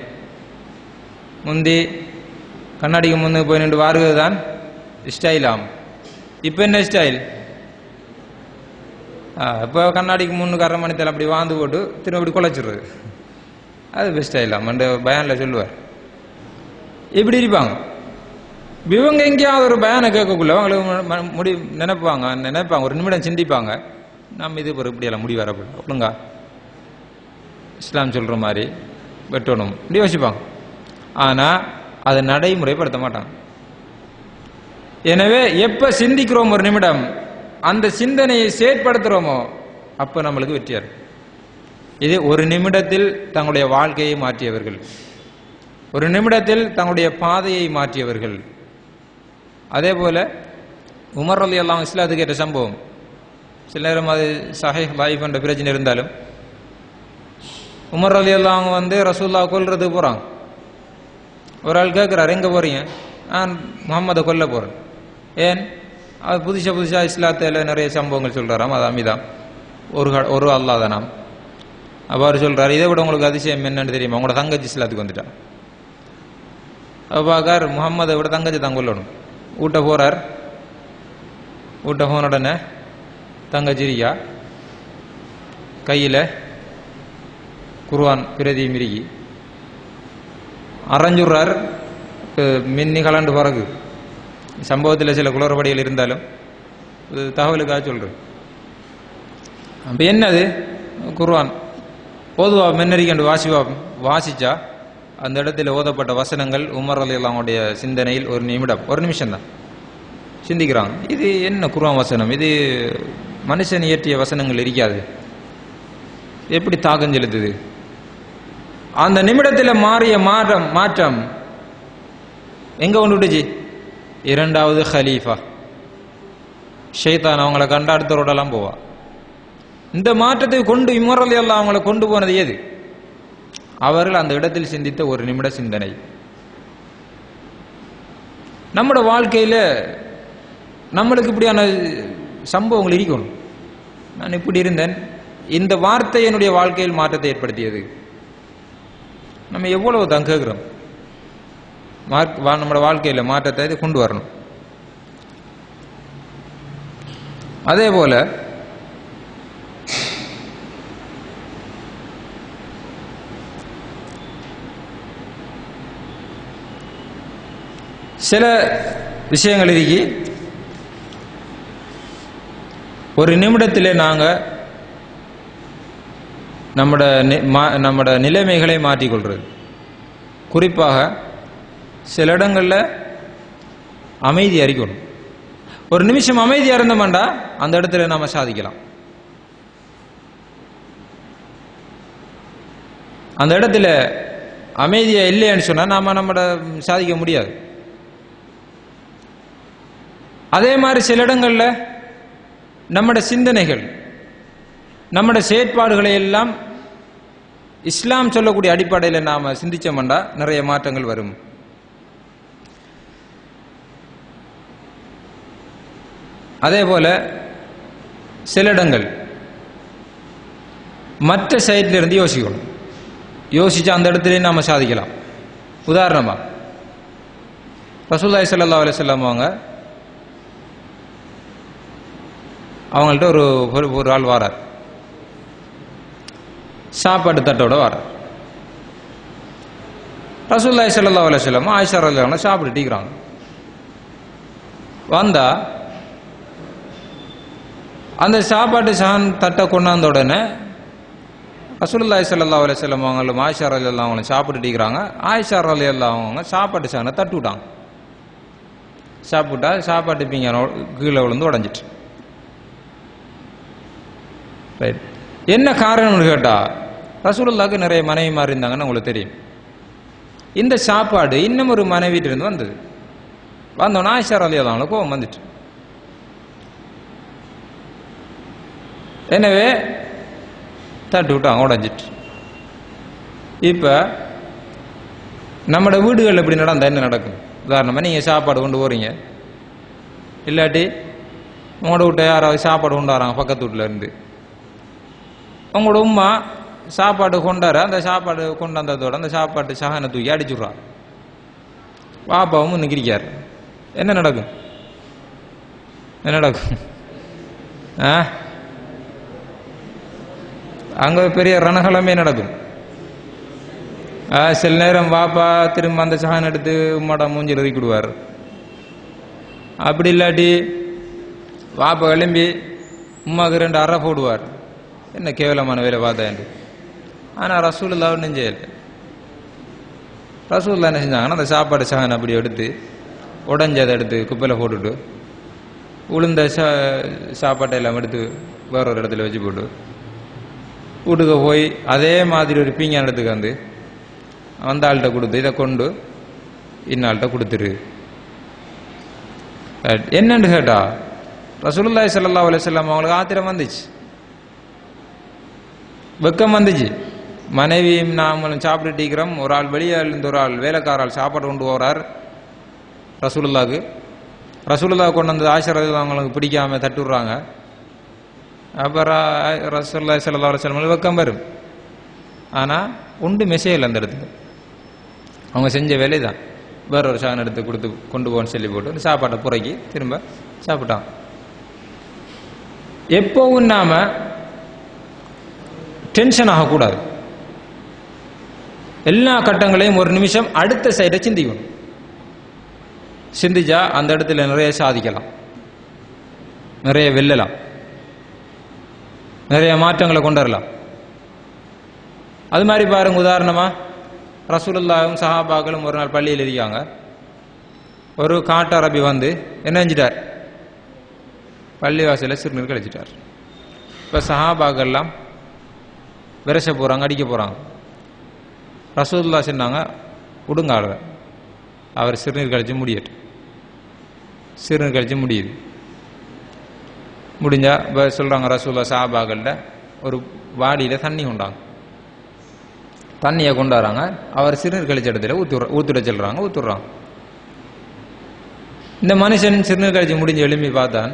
முந்தி கண்ணாடிக்கு முன்னு போய் நின்று வாருவது தான் ஸ்டைல் ஆகும். இப்போ என்ன ஸ்டைல்? இப்போ கண்ணாடிக்கு முன்னுக்கு 1/2 மணி நேரம் அப்படி வாழ்ந்து போட்டு திரும்ப அப்படி குலைச்சிடுறது, அது பெஸ்ட் ஆகிடலாம் அந்த பயானில் சொல்லுவார். இப்படி இருப்பாங்க. இவங்க எங்கேயாவது ஒரு பயானை கேட்கக்குள்ள அவங்களுக்கு நினைப்பாங்க ஒரு நிமிடம் சிந்திப்பாங்க, நம்ம இது ஒரு இப்படியெல்லாம் முடி வரப்படும் ஒழுங்கா இஸ்லாம் சொல்கிற மாதிரி வெட்டணும் இப்படி யோசிப்பாங்க. ஆனால் அதை நடைமுறைப்படுத்த மாட்டாங்க. எனவே எப்போ சிந்திக்கிறோம் ஒரு நிமிடம், அந்த சிந்தனையை செயற்படுத்துகிறோமோ அப்போ நம்மளுக்கு வெற்றியார். இது ஒரு நிமிடத்தில் தங்களுடைய வாழ்க்கையை மாற்றியவர்கள், ஒரு நிமிடத்தில் தங்களுடைய பாதையை மாற்றியவர்கள். அதே போல உமர் ரலியல்லாஹு இஸ்லாத்துக்கு ஏற்ற சம்பவம். சில நேரம் அது சஹீஹ் லைஃப் என்ற பிரச்சனை இருந்தாலும் உமர் ரலியல்லாஹு வந்து ரசூலுல்லாஹ் கொல்றதுக்கு போகிறாங்க. ஒரு ஆள் கேட்குறாரு, எங்கே போகிறீங்க? நான் முகம்மதை கொல்ல போகிறேன். ஏன்? அது புதுசாக இஸ்லாத்தில் நிறைய சம்பவங்கள் சொல்கிறாராம், அது அமிதான் ஒரு அல்லாஹ் தானாம். அப்போ அவர் சொல்கிறார், இதை விட உங்களுக்கு அதிசயம் என்னன்னு தெரியுமா? உங்களோட தங்கச்சி இஸ்லாத்துக்கு வந்துட்டான். அப்போ பார்க்கார், முகம்மதை விட தங்கச்சி தான் கொல்லணும். ஊட்ட போகிறார். ஊட்ட போன உடனே தங்கச்சிரியா கையில் குர்ஆன் பிரதி மிருகி அரைஞ்சுடுறார். மின்னி கலண்டு பிறகு சம்பவத்தில் சில குளறுபடிகள் இருந்தாலும் தகவலுக்காக சொல்கிறேன். அப்போ என்னது? குர்ஆன் ஓதுவா மென்னறிக்கண்டு வாசிச்சா அந்த இடத்துல ஓதப்பட்ட வசனங்கள் உமர் ரலியல்லாஹுடைய சிந்தனையில் ஒரு நிமிஷம்தான் சிந்திக்கிறாங்க. இது என்ன குர்ஆன் வசனம்? இது மனுஷன் இயற்றிய வசனங்கள் இருக்காது, எப்படி தாக்கம் செலுத்துது? அந்த நிமிடத்தில் மாறிய மாற்றம் எங்க கொண்டு விட்டுச்சு? 2வது ஹலீஃபா ஷைத்தான் அவங்கள கண்ட அடுத்தவரோடலாம் போவா. இந்த மாற்றத்தை கொண்டு உமர் ரலியல்லாஹு அவங்களை கொண்டு போனது எது? அவர்கள் அந்த இடத்தில் சிந்தித்த ஒரு நிமிட சிந்தனை. நம்மளோட வாழ்க்கையில் நம்மளுக்கு இப்படியான சம்பவங்கள் இருக்கணும். நான் இப்படி இருந்தேன், இந்த வார்த்தை என்னுடைய வாழ்க்கையில் மாற்றத்தை ஏற்படுத்தியது. நம்ம எவ்வளவு தான் கேட்குறோம், நம்மளோட வாழ்க்கையில் மாற்றத்தை இது கொண்டு வரணும். அதே போல சில விஷயங்கள் இருக்கு, ஒரு நிமிடத்திலே நாங்கள் நம்மட நிலைமைகளை மாற்றிக்கொள்றது. குறிப்பாக சில இடங்களில் அமைதி அறிக்கணும். ஒரு நிமிஷம் அமைதியாக இருந்தோம்டா அந்த இடத்துல நாம் சாதிக்கலாம். அந்த இடத்துல அமைதியா இல்லைன்னு சொன்னால் நாம் நம்மட சாதிக்க முடியாது. அதே மாதிரி சில இடங்களில் நம்மட சிந்தனைகள் நம்மட செயற்பாடுகளை எல்லாம் இஸ்லாம் சொல்லக்கூடிய அடிப்படையில் நாம் சிந்திச்சோம்னா நிறைய மாற்றங்கள் வரும். அதே போல சில இடங்கள் மற்ற சைட்லிருந்து யோசிக்கணும். யோசிச்சு அந்த இடத்துல நாம் சாதிக்கலாம். உதாரணமாக ரசூலுல்லாஹி ஸல்லல்லாஹு அலைஹி வஸல்லம் அவங்கள்ட்ட ஒரு ஆள் வாரார், சாப்பாட்டு தட்டோட வாரார். ரசூலுல்லாஹி ஸல்லல்லாஹு அலைஹி வஸல்லம் ஆயிஷா ரலியல்லாஹு அன்ஹா சாப்பிட்டு டீக்கிறாங்க. வந்தா அந்த சாப்பாட்டு சான் தட்டை கொண்டாந்த உடனே ரசூலுல்லாஹி ஸல்லல்லாஹு அலைஹி வஸல்லம் அவங்களும் ஆயிஷா ரலியல்லாஹு அன்ஹா சாப்பிட்டு டீக்கிறாங்க. ஆயிஷா ரலியல்லாஹு அன்ஹா சாப்பாட்டு சானை தட்டு விட்டாங்க. சாப்பிட்டா சாப்பாட்டு பீங்க கீழே விழுந்து உடஞ்சிட்டு. என்ன காரணம்னு கேட்டா, ரசூலுல்லாஹ்க்கு நிறைய மனைவிமார் இருந்தாங்கன்னு உங்களுக்கு தெரியும். இந்த சாப்பாடு இன்னும் ஒரு மனைவிட்டு இருந்து வந்தது. வந்தோன்னா ஆயிஷா ரலியல்லாஹு அன்ஹா கோபம் வந்துட்டு, எனவே தட்டு விட்டாங்க உடஞ்சிட்டு. இப்போ நம்மளோட வீடுகள் எப்படி நடந்தால் என்ன நடக்கும்? உதாரணமாக நீங்கள் சாப்பாடு கொண்டு போகிறீங்க, இல்லாட்டி உங்களோட வீட்டை யாராவது சாப்பாடு கொண்டாடுறாங்க பக்கத்து வீட்டில் இருந்து, உங்களோட உமா சாப்பாடு கொண்டார அந்த சாப்பாடு கொண்டாந்ததோட அந்த சாப்பாட்டு சகனை தூக்கி அடிச்சுடுறார், பாப்பாவும் நிற்கிறார். என்ன நடக்கும்? என்ன நடக்கும்? அங்கே பெரிய ரணகலமே நடக்கும். சில நேரம் பாப்பா திரும்ப அந்த சகன் எடுத்து உம்மாட மூஞ்சில் இறக்கிடுவார். அப்படி இல்லாட்டி பாப்பா கிளம்பி உம்மாவுக்கு 2 அறை போடுவார். என்ன கேவலமான வேலை பார்த்தேன். ஆனால் ரசூலுல்லா ஒன்றும் செய்யலை. ரசூலுல்லா என்ன செஞ்சாங்கன்னா அந்த சாப்பாடு சகன் அப்படி எடுத்து உடஞ்சதை எடுத்து குப்பையில் போட்டுட்டு உளுந்த சாப்பாட்டை எல்லாம் எடுத்து வேற ஒரு இடத்துல வச்சு போட்டு வீட்டுக்கு போய் அதே மாதிரி ஒரு பீங்கான் இடத்துக்கு வந்து அந்த ஆள்கிட்ட கொடுத்து இதை கொண்டு இன்னாள்கிட்ட கொடுத்துரு. என்னன்னு கேட்டா ரசூலுல்லாஹி ஸல்லல்லாஹு அலைஹி வஸல்லம் அவங்களுக்கு ஆத்திரம் வந்துச்சு, வெக்கம் வந்துச்சு. மனைவியும் நாமளும் சாப்பிட்டுட்டு இருக்கிறோம், ஒரு ஆள் வெளியே இருந்து ஒரு ஆள் வேலைக்காரால் சாப்பாடு கொண்டு போகிறார் ரசூலுல்லாவுக்கு. ரசூலுல்லா கொண்டு வந்து ஆயிஷா அவங்களுக்கு பிடிக்காம தட்டுடுறாங்க. அப்புறம் ரசூலுல்லாஹி ஸல்லல்லாஹு அலைஹி வஸல்லம் வெக்கம் வரும். ஆனால் உண்டு மெசேஜ் அந்த இடத்துல அவங்க செஞ்ச வேலை தான். வேற ஒரு சாதனை எடுத்து கொடுத்து கொண்டு போன்னு சொல்லி போட்டு சாப்பாட்டை புறக்கி திரும்ப சாப்பிட்டான். எப்பவும் நாம டென்ஷன் ஆகக்கூடாது. எல்லா கட்டங்களையும் ஒரு நிமிஷம் அடுத்த சைடை சிந்திக்கணும். சிந்திச்சா அந்த இடத்துல நிறைய சாதிக்கலாம், நிறைய வெல்லலாம், நிறைய மாற்றங்களை கொண்டு வரலாம். அது மாதிரி பாருங்க, உதாரணமா ரசூலுல்லாஹும் சஹாபாக்களும் ஒரு நாள் பள்ளியில் இருக்காங்க. ஒரு காட்டு அரபி வந்து என்ன செஞ்சிட்டார், பள்ளிவாசல சிறுநீர் கழிச்சிட்டார். இப்போ சஹாபாக்கள்லாம் விரச போகிறாங்க, அடிக்க போகிறாங்க. ரசூலுல்லாஹ் சொன்னாங்க, விடுங்க ஆளுங்க, அவர் சிறுநீர் கழிச்சு முடியட்டு. சிறுநீர் கழிச்சு முடியுது. முடிஞ்சா இப்போ சொல்கிறாங்க ரசூலுல்லாஹ் சஹாபாக்கள்கிட்ட ஒரு வாடியில் தண்ணி கொண்டாங்க. தண்ணியை கொண்டாடுறாங்க. அவர் சிறுநீர் கழிச்ச இடத்துல ஊத்துட சொல்றாங்க, ஊத்துடுறாங்க. இந்த மனுஷன் சிறுநீர் கழிச்சு முடிஞ்சு எழுப்பி பார்த்தான்,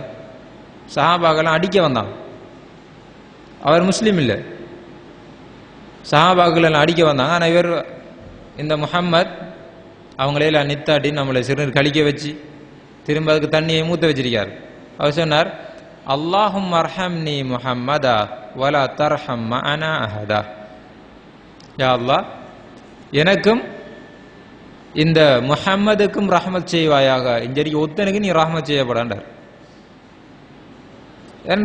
சஹாபாக்கெல்லாம் அடிக்க வந்தான். அவர் முஸ்லீம் இல்லை, சஹாபாக்கள் எல்லாம் அடிக்க வந்தாங்க. ஆனால் இவர் இந்த முஹம்மத் அவங்களையெல்லாம் நித்தாட்டி நம்மளை சிறுநீர் கழிக்க வச்சு திரும்ப அதுக்கு தண்ணியை மூத்த வச்சிருக்கார். அவர் சொன்னார், அல்லாஹும் அர்ஹம்னி முஹம்மதா வலா தர்ஹம் மஅனா அஹதா. யா அல்லாஹ், எனக்கும் இந்த முஹம்மதுக்கும் ரஹ்மத் செய்வாயாக, இஞ்சரிக்கு ஒத்தனுக்கு நீ ரஹ்மத் செய்யப்படாண்டார்.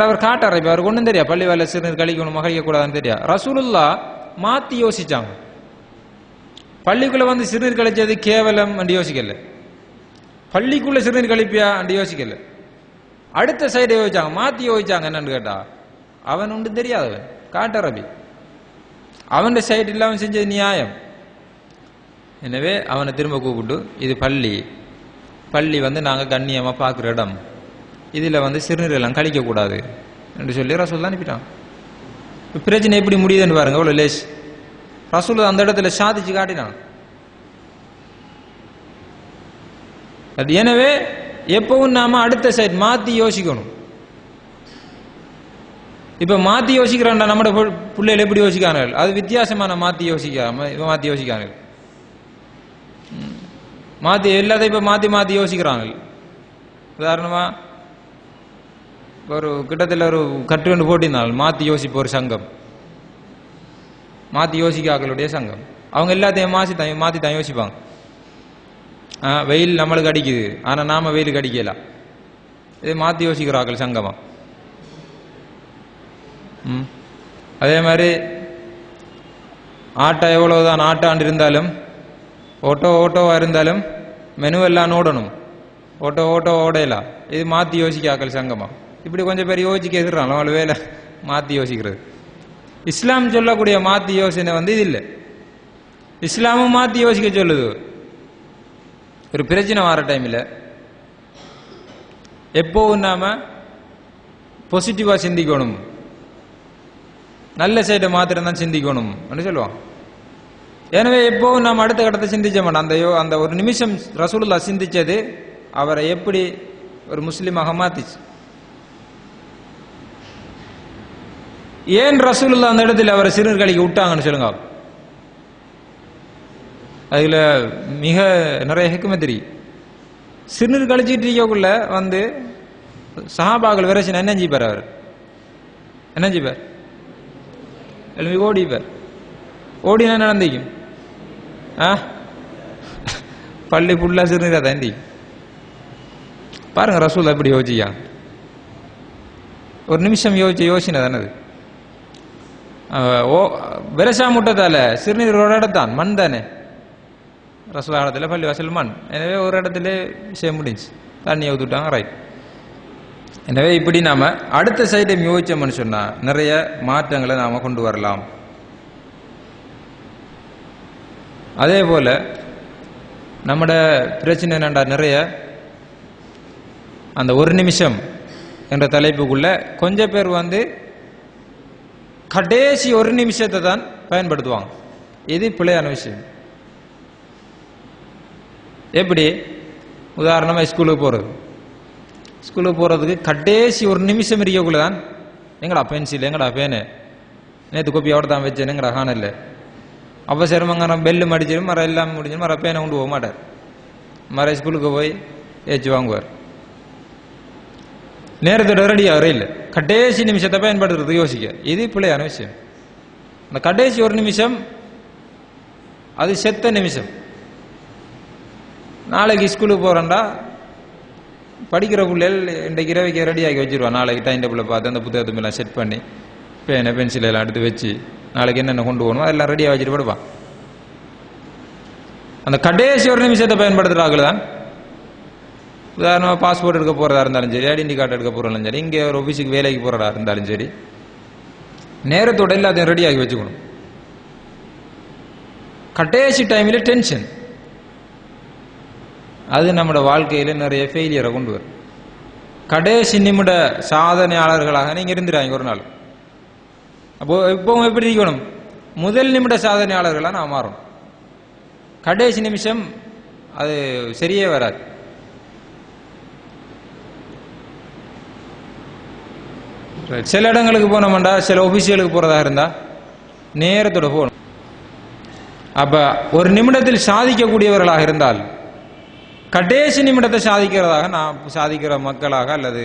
அவர் காட்டார். இப்போ அவருக்கு ஒன்றும் தெரியா, பள்ளி வேலை சிறுநீர் கழிக்கணும் மகளிக்கக்கூடாதுன்னு தெரியா. ரசூலுல்லாஹ் மாற்றி யோசிச்சாங்க. பள்ளிக்குள்ள வந்து சிறுநீர் கழிச்சது கேவலம் அண்டு யோசிக்கல, பள்ளிக்குள்ள சிறுநீர் கழிப்பியா அண்டு யோசிக்கல. அடுத்த சைடு யோசிச்சாங்க, மாற்றி யோசிச்சாங்க. என்னன்னு கேட்டா, அவன் ஒன்றும் தெரியாதவன், காட்டரபி, அவன் சைடு இல்லை, அவன் செஞ்சது நியாயம். எனவே அவனை திரும்ப கூப்பிட்டு, இது பள்ளி, பள்ளி வந்து நாங்கள் கண்ணியமாக பார்க்குற இடம், இதில் வந்து சிறுநீர் எல்லாம் கழிக்கக்கூடாது என்று சொல்லி ரசூல் அனுப்பிட்டான். பிரச்சனை எப்படி முடியுதுன்னு பாருங்க, அவ்வளோ லேஸ். ரசூல் அந்த இடத்துல சாதிச்சு காட்டினான். அது எனவே எப்பவும் நாம அடுத்த சைடு மாற்றி யோசிக்கணும். இப்போ மாற்றி யோசிக்கிறான்டா நம்மளோட பிள்ளைகள் எப்படி யோசிக்கார்கள், அது வித்தியாசமான மாற்றி யோசிக்கார்கள். மாற்றி எல்லாத்தையும் இப்போ மாற்றி யோசிக்கிறாங்க. உதாரணமாக ஒரு கிட்டத்தில் ஒரு கட்டுண்டு போட்டிருந்தாங்க, மாற்றி யோசிப்போர் சங்கம், மாற்றி யோசிக்காக்களுடைய சங்கம். அவங்க எல்லாத்தையும் மாற்றி தான் யோசிப்பாங்க. வெயில் நம்மளுக்கு அடிக்குது, ஆனால் நாம வெயிலுக்கு அடிக்கலாம். இதை மாற்றி யோசிக்கிறார்கள் சங்கமா. அதே மாதிரி ஆட்டோ எவ்வளவுதான் ஆட்டாண்டு இருந்தாலும், ஓட்டோவா இருந்தாலும் மெனுவெல்லாம் ஓடணும், ஓட்டோ ஓடையலாம். இது மாற்றி யோசிக்காக்கள் சங்கமா. இப்படி கொஞ்சம் பேர் யோசிக்க எதிர்றாங்க, அவங்கள வேலை மாற்றி யோசிக்கிறது. இஸ்லாம் சொல்லக்கூடிய மாற்றி யோசனை வந்து இது இல்லை. இஸ்லாமும் மாற்றி யோசிக்க சொல்லுது. ஒரு பிரச்சனை வர டைமில் எப்போவும் நாம பாசிட்டிவா சிந்திக்கணும். நல்ல சைடை மாத்திரம் தான் சிந்திக்கணும் என்று சொல்லுவாங்க. எனவே எப்போவும் நாம் அடுத்த கட்டத்தை சிந்திச்ச மாட்டோம். அந்த ஒரு நிமிஷம் ரசூலுல்லாஹ் சிந்திச்சது அவரை எப்படி ஒரு முஸ்லீமாக மாத்திச்சு. ஏன் ரசூலுல்லாஹ் அந்த இடத்துல அவரை சிறுநீர்கழிக்க விட்டாங்கன்னு சொல்லுங்க. அதுல மிக நிறைய ஹிக்மத் தெரியும். சிறுநீர் கழிச்சிட்டு இருக்கக்குள்ள வந்து சஹாபாக்கள் விரைச்சின என்ன செய்ப்பார்? அவர் என்ன செய்ப்பார்? எழுப்பி ஓடிப்பார். ஓடினா நடந்திக்கும் பள்ளி ஃபுல்லா சிறுநீரா தாண்டி பாருங்க. ரசூல் எப்படி யோசிச்சா? ஒரு நிமிஷம் யோசின தானே அது. விரசா முட்டத்தால சிறுநீர் ஒரு இடத்தான் மண் தானே. ரசூல் இடத்துல பள்ளி வாசல் மண். எனவே ஒரு இடத்துல விஷயம் முடிஞ்சு தண்ணியை ஊத்துட்டாங்க. ரைட். எனவே இப்படி நாம அடுத்த சைடை யோசிச்சோம்னு சொன்னா நிறைய மாற்றங்களை நாம கொண்டு வரலாம். அதே போல நம்மட பிரச்சனை என்னண்டா, நிறைய அந்த ஒரு நிமிஷம் என்ற தலைப்புக்குள்ள கொஞ்சம் பேர் வந்து கடைசி ஒரு நிமிஷத்தை தான் பயன்படுத்துவாங்க. இது பிழையான விஷயம். எப்படி? உதாரணமா ஸ்கூலுக்கு போறதுக்கு கடைசி ஒரு நிமிஷம் இருக்கக்குள்ளதான் எங்கடா பென்சில், எங்கடா பேனு, நேற்று கோப்பி அவட தான் வச்சேன், எங்கடா காணல. அப்போ சிரமங்க பெல்லு மடிச்சிடும், மரம் எல்லாம் முடிஞ்சிடும், மரம் பேனை கொண்டு போக மாட்டார். மர ஸ்கூலுக்கு போய் ஏச்சு வாங்குவார். நேரத்தோட ரெடியாக இல்லை. கடைசி நிமிஷத்தை பயன்படுத்துறது யோசிக்க. இது பிள்ளையான விஷயம். அந்த கடைசி ஒரு நிமிஷம் அது செத்த நிமிஷம். நாளைக்கு ஸ்கூலுக்கு போறேன்டா படிக்கிற பிள்ளைகள் இன்றைக்கு இரவைக்கு ரெடியாகி வச்சிருவான். நாளைக்கு டைம் டேபிளை பார்த்து அந்த புத்தகத்தை எல்லாம் செட் பண்ணி பேனை பென்சில் எல்லாம் எடுத்து வச்சு நாளைக்கு என்னென்ன கொண்டு போகணுமோ அதெல்லாம் ரெடியாக வச்சுட்டு படுப்பான். அந்த கடைசி ஒரு நிமிஷத்தை பயன்படுத்துகிறார்கள் தான். உதாரணமாக பாஸ்போர்ட் எடுக்க போகிறதா இருந்தாலும் சரி, ஐடென்டி கார்டு எடுக்க போகிறதாலும் சரி, இங்கே ஒரு ஆஃபீஸுக்கு வேலைக்கு போகிறதா இருந்தாலும் சரி, நேரத்தோட எல்லாத்தையும் ரெடியாகி வச்சுக்கணும். கடைசி டைமில் டென்ஷன், அது நம்மளோட வாழ்க்கையில் நிறைய ஃபெயிலியரை கொண்டு வரும். கடைசி நிமிட சாதனையாளர்களாக நீங்கள் இருந்துறாங்க ஒரு நாள். அப்போ இப்போவும் எப்படி இருக்கணும்? முதல் நிமிட சாதனையாளர்களாக நான் மாறணும். கடைசி நிமிஷம் அது சரியே வராது. சில இடங்களுக்கு போனோம்டா, சில ஆஃபீஸுகளுக்கு போறதாக இருந்தா நேரத்தோட போகணும். அப்ப ஒரு நிமிடத்தில் சாதிக்கக்கூடியவர்களாக இருந்தால் கடைசி நிமிடத்தை சாதிக்கிறதாக நான் சாதிக்கிற மக்களாக அல்லது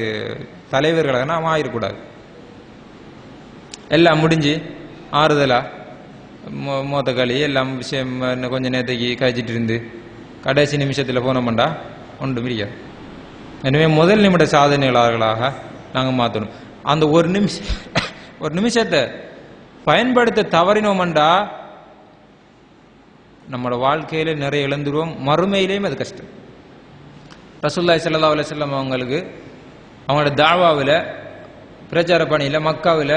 தலைவர்களாக நாம் ஆயிடக்கூடாது. எல்லாம் முடிஞ்சு ஆறுதலா மொத்த களி எல்லாம் விஷயம் இன்னும் கொஞ்சம் நேரத்துக்கு கழிச்சிட்டு இருந்து கடைசி நிமிஷத்தில் போனோம்டா ஒன்று முடியாது. எனவே முதல் நிமிட சாதனையாளர்களாக நாங்கள் மாற்றணும். அந்த ஒரு நிமிஷத்தை பயன்படுத்த தவறினோம்டா நம்மளோட வாழ்க்கையில நிறைய இழந்துருவோம். மறுமையிலேயும் அது கஷ்டம். ரசூலுல்லாஹி ஸல்லல்லாஹு அலைஹி வஸல்லம் அவங்களுக்கு அவங்களோட தாவாவில் பிரச்சார பணியில் மக்காவில்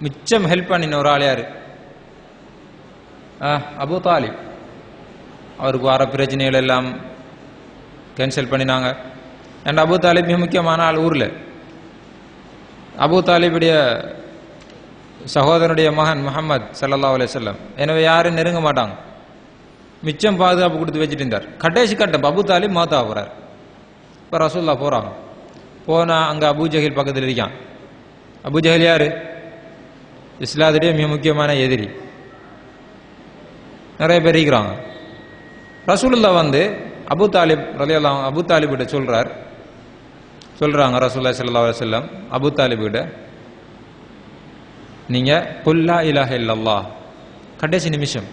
மிச்சம் ஹெல்ப் பண்ணின ஒரு ஆள் யாரு? அபூ தாலிப். அவருக்கு வர பிரச்சனைகள் எல்லாம் கேன்சல் பண்ணினாங்க. அண்ட் அபூ தாலிப் மிக முக்கியமான ஆள் ஊரில். அபூ தாலிபுடைய சகோதரனுடைய மகன் முஹம்மது ஸல்லல்லாஹு அலைஹி வஸல்லம். எனவே யாரும் நெருங்க மாட்டாங்க. மிச்சம் பாதுகாப்பு கொடுத்து வச்சுட்டு இருந்தார். கடைசி கட்டம் அபூ தாலிப் மாத்தா போறார். இப்போ ரசூலுல்லாஹ் போறாங்க. போனா அங்க அபூ ஜஹல் பக்கத்தில் இருக்கான். அபூ ஜஹல் யாரு? இஸ்லாத்துடைய மிக முக்கியமான எதிரி. நிறைய பேர் இருக்கிறாங்க. ரசூலுல்லாஹ் வந்து அபூ தாலிப் ரலியல்லாஹு அபூ தாலிப் கிட்ட சொல்றாங்க ரசூலுல்லாஹி ஸல்லல்லாஹு அலைஹி வஸல்லம் அபூ தாலிப் கிட்ட, நீங்க குல் லா இலாஹ இல்லல்லாஹ், கடைசி நிமிஷம்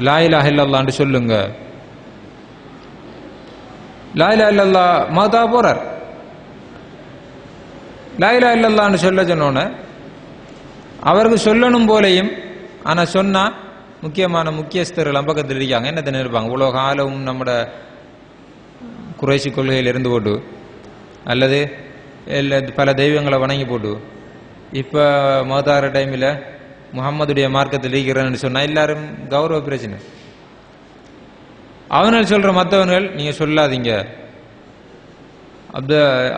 லா இலாஹ இல்லல்லாஹ்னு சொல்லுங்க. லா இலாஹ இல்லல்லாஹ் மாதா போறார். லா இலாஹ இல்லல்லாஹ்னு சொன்னோன்னு அவருக்கு சொல்லணும் போலையும், ஆனா சொன்னா முக்கியமான முக்கியஸ்தர்கள் பக்கத்தில் இருக்காங்க. என்ன நினைப்பாங்க? உலக ஆளும் நம்மட குறைசி கொள்கையில் இருந்து போட்டு அல்லது பல தெய்வங்களை வணங்கி போட்டு இப்போ மௌதார டைமில் முகம்மதுடைய மார்க்கத்தில் இருக்கிறேன்னு சொன்னால் எல்லாரும் கௌரவ பிரச்சனை. அவனால் சொல்கிற மற்றவர்கள் நீங்கள் சொல்லாதீங்க,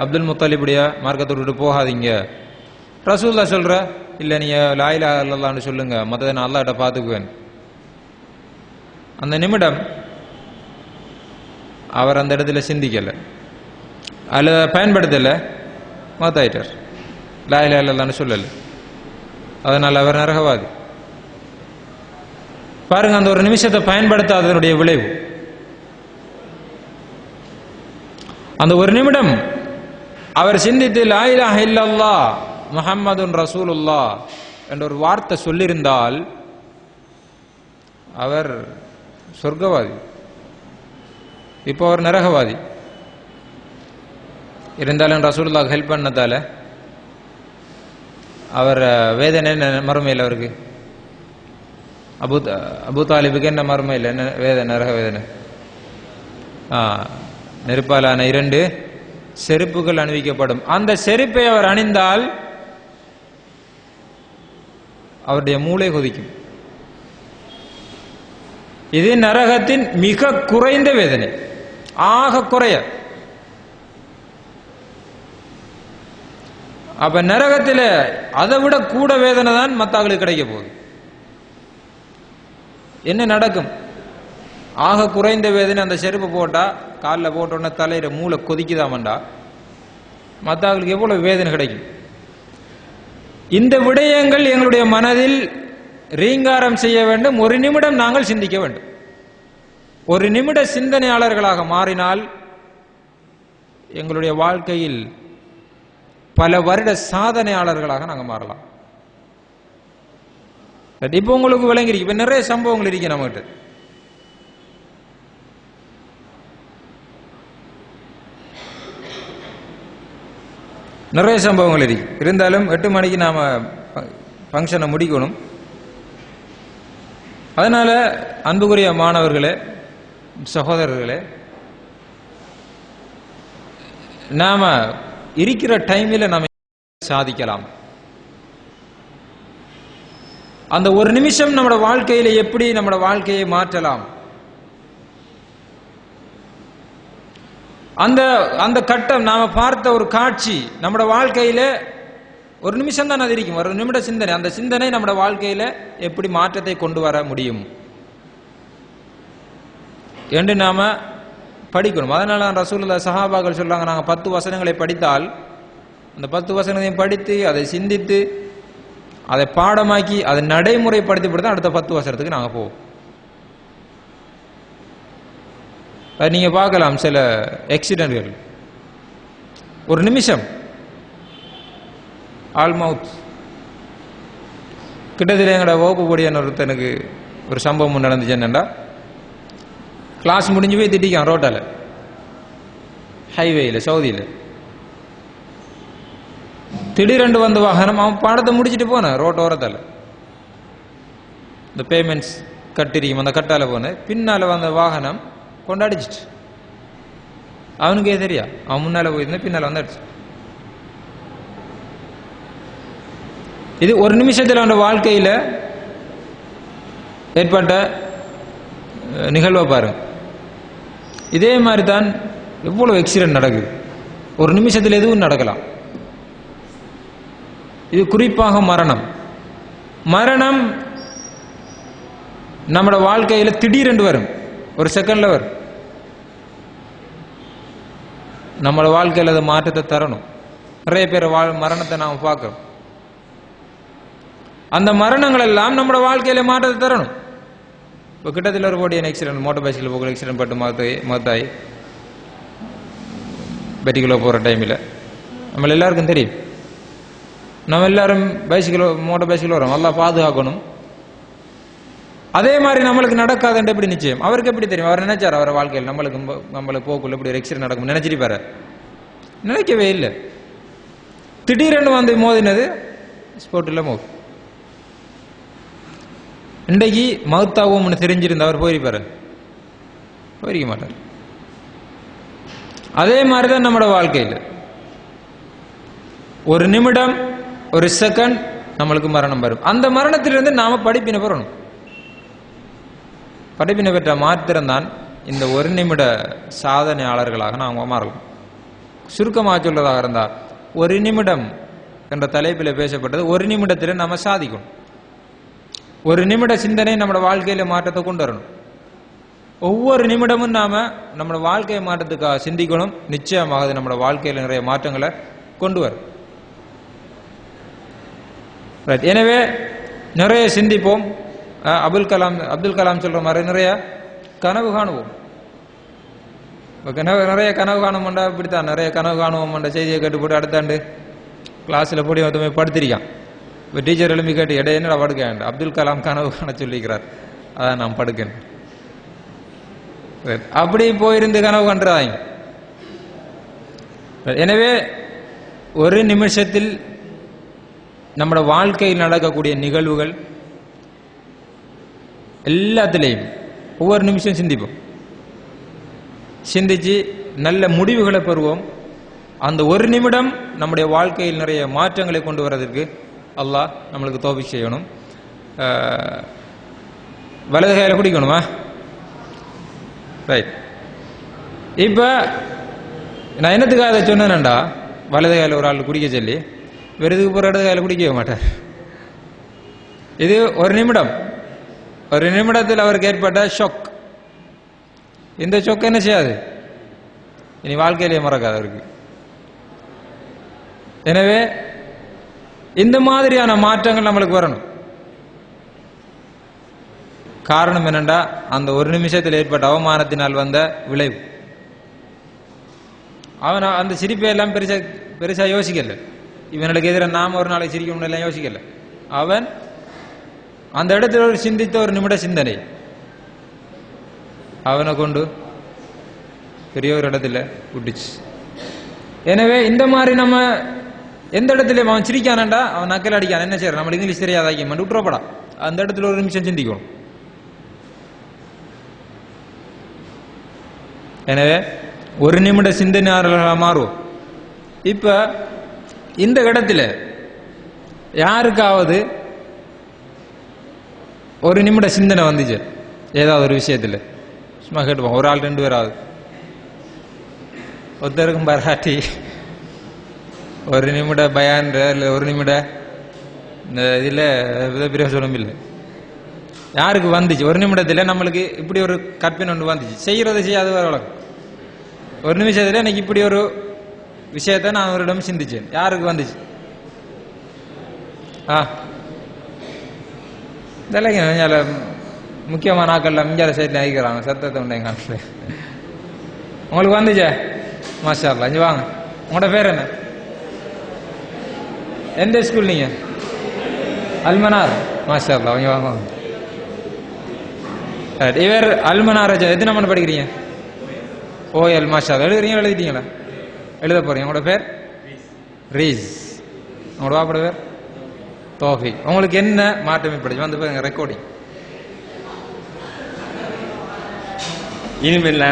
அப்துல் முத்தலிபுடைய மார்க்கத்தை விட்டு போகாதீங்க ரசூலுல்லாஹ் சொல்ற இல்லை நீங்கள் லா இலாஹா இல்லல்லாஹ்னு சொல்லுங்க, மற்றதை நான் அல்லாஹ்ட்ட பார்த்துக்குவேன். அந்த நிமிடம் அவர் அந்த இடத்துல சிந்திக்கலை, அதில் பயன்படுத்தலை, மௌத்தாயிட்டார். லா இலாஹா இல்லல்லாஹ்னு சொல்லலை, அதனால் அவர் நரகவாதி. பாருங்க, அந்த ஒரு நிமிஷத்தை பயன்படுத்தாததனுடைய விளைவு. அந்த ஒரு நிமிடம் அவர் சிந்தித்து லா இலாஹா இல்லல்லாஹ் முஹம்மதுன் ரசூலுல்லாஹ் என்ற ஒரு வார்த்தை சொல்லியிருந்தால் அவர் சொர்க்கவாதி. இப்போ அவர் நரகவாதி. இருந்தாலும் ரசூலுல்லாஹ் ஹெல்ப் பண்ணதால அவர் வேதனை மறுமையில் அவருக்கு அபு தாலிபுக்கு என்ன மறுமையில் என்ன வேதனை, நரக வேதனை. நெருப்பாலான 2 செருப்புகள் அணிவிக்கப்படும். அந்த செருப்பை அவர் அணிந்தால் அவருடைய மூளை கொதிக்கும். இது நரகத்தின் மிக குறைந்த வேதனை, ஆக குறைய. அப்ப நரகத்தில் அதை விட கூட வேதனை தான் மற்றவர்களுக்கு கிடைக்க போகுது. என்ன நடக்கும்? ஆக குறைந்த வேதனை. அந்த செருப்பு போட்டா, காலில் போட்டோன்னா தலையில மூளை கொதிக்குதாமண்டா, மற்றவர்களுக்கு எவ்வளவு வேதனை கிடைக்கும். இந்த விடயங்கள் எங்களுடைய மனதில் ரீங்காரம் செய்ய வேண்டும். ஒரு நிமிடம் நாங்கள் சிந்திக்க வேண்டும். ஒரு நிமிட சிந்தனையாளர்களாக மாறினால் எங்களுடைய வாழ்க்கையில் பல வருட சாதனையாளர்களாக நாங்கள் மாறலாம். இப்போ உங்களுக்கு விளங்கிருக்கு. இப்ப நிறைய சம்பவங்கள் இருக்கு நம்மகிட்ட. நிறைய சம்பவங்கள் இருக்கு. இருந்தாலும் 8 மணிக்கு நாம ஃபங்க்ஷனை முடிக்கணும். அதனால அன்புக்குரிய மாணவர்களே, சகோதரர்களே, நாம இருக்கிற டைமில் நாம சாதிக்கலாம். அந்த ஒரு நிமிஷம் நம்மளோட வாழ்க்கையில எப்படி நம்மளோட வாழ்க்கையை மாற்றலாம், அந்த அந்த கட்டம் நாம பார்த்த ஒரு காட்சி நம்மளோட வாழ்க்கையில ஒரு நிமிஷம் தான் அது இருக்கும். ஒரு நிமிட சிந்தனை. அந்த சிந்தனை நம்மளோட வாழ்க்கையில எப்படி மாற்றத்தை கொண்டு வர முடியும் என்று நாம படிக்கணும். அதனால ரசூலுல்லாஹ் சஹாபாக்கள் சொல்றாங்க, நாங்கள் 10 வசனங்களை படித்தால் அந்த 10 வசனங்களையும் படித்து அதை சிந்தித்து அதை பாடமாக்கி அதை நடைமுறைப்படுத்தி தான் அடுத்த 10 வசனத்துக்கு நாங்கள் போவோம். நீங்க பார்க்கலாம் சில ஆக்சிடென்ட்கள், ஒரு நிமிஷம் ஆல்மவுத். கிட்டத்தில் எங்களோட வகுப்பு கூடிய ஒருத்தனுக்கு ஒரு சம்பவம் நடந்துச்சு. என்னண்டா, கிளாஸ் முடிஞ்சு போய் திட்டிக்கான் ரோட்டால, ஹைவேயில், சவுதியில். திடீரெண்டு வந்த வாகனம், அவன் பாடத்தை முடிச்சுட்டு போனேன் ரோட்டோரத்தால், இந்த பேமெண்ட்ஸ் கட்டிரிக்கும் அந்த கட்டால போனேன். பின்னால வந்த வாகனம் கொண்டாடிச்சிட்டு, அவனுக்கே தெரியா, அவன் முன்னால போயிருந்தேன், பின்னால வந்து அடிச்சு. இது ஒரு நிமிஷத்தில் அவன் வாழ்க்கையில் ஏற்பட்ட நிகழ்வை பாருங்க. இதே மாதிரி தான் எவ்வளவு ஆக்சிடென்ட் நடக்குது. ஒரு நிமிஷத்தில் எதுவும் நடக்கலாம். இது குறிப்பாக மரணம். மரணம் நம்மளோட வாழ்க்கையில் திடீரென்று வரும், ஒரு செகண்ட்ல வரும். நம்மளோட வாழ்க்கையில் அதை மாற்றத்தை தரணும். நிறைய பேர் மரணத்தை நாம் பார்க்கிறோம். அந்த மரணங்கள் எல்லாம் நம்மளோட வாழ்க்கையில மாற்றத்தை தரணும். இப்போ கிட்டத்தில் ஒரு போடிய ஆக்சிடென்ட், மோட்டார் பைக்கில் போகிற ஆக்சிடென்ட் பட்டு மௌத்தாயி பைக்கில் போகிற டைமில் நம்மள எல்லாருக்கும் தெரியும். நம்ம எல்லாரும் மோட்டார் பைக்கில் வரோம், நல்லா பாதுகாக்கணும். அதே மாதிரி நம்மளுக்கு நடக்காதுன்ற எப்படி நிச்சயம்? அவருக்கு எப்படி தெரியும்? அவர் நினைச்சார் அவர் வாழ்க்கையில் நம்மளுக்கு போக்குள்ள இப்படி ஒரு ஆக்சிடென்ட் நடக்கும் நினைச்சிருப்பாரு? நினைக்கவே இல்லை. திடீரென்று வந்து மோதினது ஸ்போர்ட்டில் மோது. இன்றைக்கு மௌத்தாகும்னு தெரிஞ்சிருந்த அவர் போயிருப்பாரு? போயிருக்க மாட்டார். அதே மாதிரிதான் நம்மளோட வாழ்க்கையில் ஒரு நிமிடம், ஒரு செகண்ட் நம்மளுக்கு மரணம் வரும். அந்த மரணத்திலிருந்து நாம படிப்பினை பெறணும். படிப்பினை பெற்ற மாத்திரம்தான் இந்த ஒரு நிமிட சாதனையாளர்களாக நாம் மாறலாம். சுருக்கமாக சொல்றதாக இருந்தால், ஒரு நிமிடம் என்ற தலைப்பில் பேசப்பட்டது. ஒரு நிமிடத்தில் நம்ம சாதிக்கணும். ஒரு நிமிட சிந்தனை நம்ம வாழ்க்கையில மாற்றத்தை கொண்டு வரணும். ஒவ்வொரு நிமிடமும் நாம நம்ம வாழ்க்கையை மாற்றத்துக்காக சிந்திக்கணும். நிச்சயமாக அது நம்ம வாழ்க்கையில நிறைய மாற்றங்களை கொண்டு வரும். எனவே நிறைய சிந்திப்போம். அப்துல் கலாம் சொல்ற மாதிரி நிறைய கனவு காணுவோம். நிறைய கனவு காணும்டா இப்படித்தான் நிறைய கனவு காணுவோம் செய்தியை கேட்டு போட்டு அடுத்தாண்டு கிளாஸில் போய் ஒருத்தமே படுத்திருக்கான். இப்போ டீச்சர் எழுப்பி கேட்டு இடையே என்னடா படுக்க அப்துல் கலாம் கனவு காண சொல்லிக்கிறார், அதான் நான் படுக்கேன். அப்படி போயிருந்து கனவு கண்டுறாங்க. எனவே ஒரு நிமிஷத்தில் நம்ம வாழ்க்கையில் நடக்கக்கூடிய நிகழ்வுகள் எல்லாத்திலையும் ஒவ்வொரு நிமிஷம் சிந்திப்போம். சிந்திச்சு நல்ல முடிவுகளை பெறுவோம். அந்த ஒரு நிமிடம் நம்முடைய வாழ்க்கையில் நிறைய மாற்றங்களை கொண்டு வரதற்கு அல்லாஹ் நம்மளுக்கு தௌஃபீக் செய்யணும். வலது கையில குடிக்கணுமா? ரைட். இப்ப நான் என்னத்துக்காக அதை சொன்னேன்டா, வலது கையில ஒரு ஆள் குடிக்க சொல்லி வெறுதுக்கு போற இடது கையில குடிக்கவே மாட்டார். இது ஒரு நிமிடம், ஒரு நிமிடத்தில் அவருக்கு ஏற்பட்ட ஷொக். இந்த ஷொக் என்ன செய்யாது, இனி வாழ்க்கையிலேயே மறக்காது அவருக்கு. எனவே இந்த மாதிரியான மாற்றங்கள் நம்மளுக்கு வரணும். காரணம் என்னண்டா, அந்த ஒரு நிமிஷத்தில் ஏற்பட்ட அவமானத்தினால் வந்த விளைவு. அவன் அந்த சிரிப்பை எல்லாம் பெருசா யோசிக்கல. இவனுக்கு எதிராக நாம ஒரு நாளைக்கு சிரிக்கணும் எல்லாம் யோசிக்கல. அவன் அந்த இடத்துல ஒரு சிந்தித்த ஒரு நிமிட சிந்தனை அவனை கொண்டு பெரிய ஒரு இடத்துல விட்டுச்சு. எனவே இந்த மாதிரி நம்ம எந்த இடத்துல அவன் சிரிக்கானண்டா, அவன் நக்கல் அடிக்கான், என்ன செய்யறான், நம்மளுக்கு இங்கிலீஷ் தெரியாதாக்கி விட்டுறப்படா. அந்த இடத்துல ஒரு நிமிஷம் சிந்திக்கணும். எனவே ஒரு நிமிட சிந்தனையாளர்களாக மாறுவோம். இப்ப இந்த இடத்துல யாருக்காவது ஒரு நிமிட சிந்தனை வந்துச்சு ஏதாவது ஒரு விஷயத்துல, சும்மா கேட்டுப்போம். ஒரு ஆள் 2 பேராவது, ஒருத்தருக்கும் பராட்டி ஒரு நிமிட பயான் இல்லை, ஒரு நிமிட இந்த இதில் பிரயோசனம் இல்லை. யாருக்கு வந்துச்சு ஒரு நிமிடத்தில் நம்மளுக்கு இப்படி ஒரு கற்பனை ஒன்று வந்துச்சு, செய்யறது செய்யாது வழக்கம். ஒரு நிமிஷத்துல எனக்கு இப்படி ஒரு விஷயத்த நான் ஒரு இடம் சிந்திச்சேன். யாருக்கு வந்துச்சு? இதெல்லாம் முக்கியமான ஆக்கள்ல மிஞ்சால சைட்ல ஆகிக்கிறாங்க, சத்தத்தை உண்டைங்க. உங்களுக்கு வந்துச்சே? மாஷா அல்லாஹ். இங்க வாங்க. உங்களோட பேர் என்ன? எந்த ஸ்கூல் நீங்க? அல்மனார். மாஷா அல்லாஹ். இங்க வாங்க. இவர் அல்மனார் எத்தனை நம்பர் படிக்கிறீங்க? ஓஎல். மாஷா அல்லாஹ். எழுதுறீங்க? எழுதிட்டீங்களா? எழுத போறீங்க. உங்களோட பேர்? ரீஸ். உங்களோட வாப்போட பேர்? தௌஃபீக். உங்களுக்கு என்ன மாற்றம் ஏற்படுச்சு? வந்து பாருங்க ரெக்கார்டிங். இனிமேல்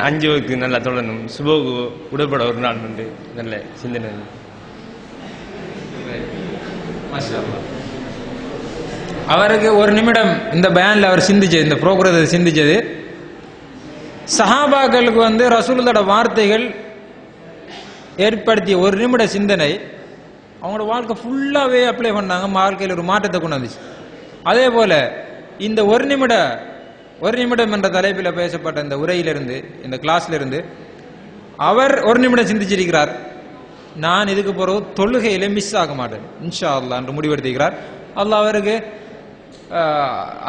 5 வகுப்பு நல்லா தொடரணும். சுபோகு உடற்பட ஒரு நாள் உண்டு. நல்ல சிந்தனை. அவருக்கு ஒரு நிமிடம் இந்த பயான்ல அவர் சிந்திச்சது, இந்த ப்ரோக்ரஸை சிந்திச்சது, சஹாபாக்களுக்கு ரசூலுல்லாஹ்வோட வார்த்தைகள் ஏற்படுத்திய ஒரு நிமிட சிந்தனை அவங்களோட வாழ்க்கை ஃபுல்லாவே அப்ளை பண்ணாங்க. வாழ்க்கையில் ஒரு மாற்றத்தை கொண்டு வந்துச்சு. அதே போல இந்த ஒரு நிமிடம் என்ற தலைப்பில் பேசப்பட்ட இந்த உரையிலிருந்து, இந்த கிளாஸ்ல இருந்து அவர் ஒரு நிமிடம் சிந்திச்சிருக்கிறார். நான் இதுக்கு பிறகு தொழுகையில மிஸ் ஆக மாட்டேன் இன்ஷா அல்லாஹ் என்று முடிவெடுத்திருக்கிறார். அல்லாஹ் அவருக்கு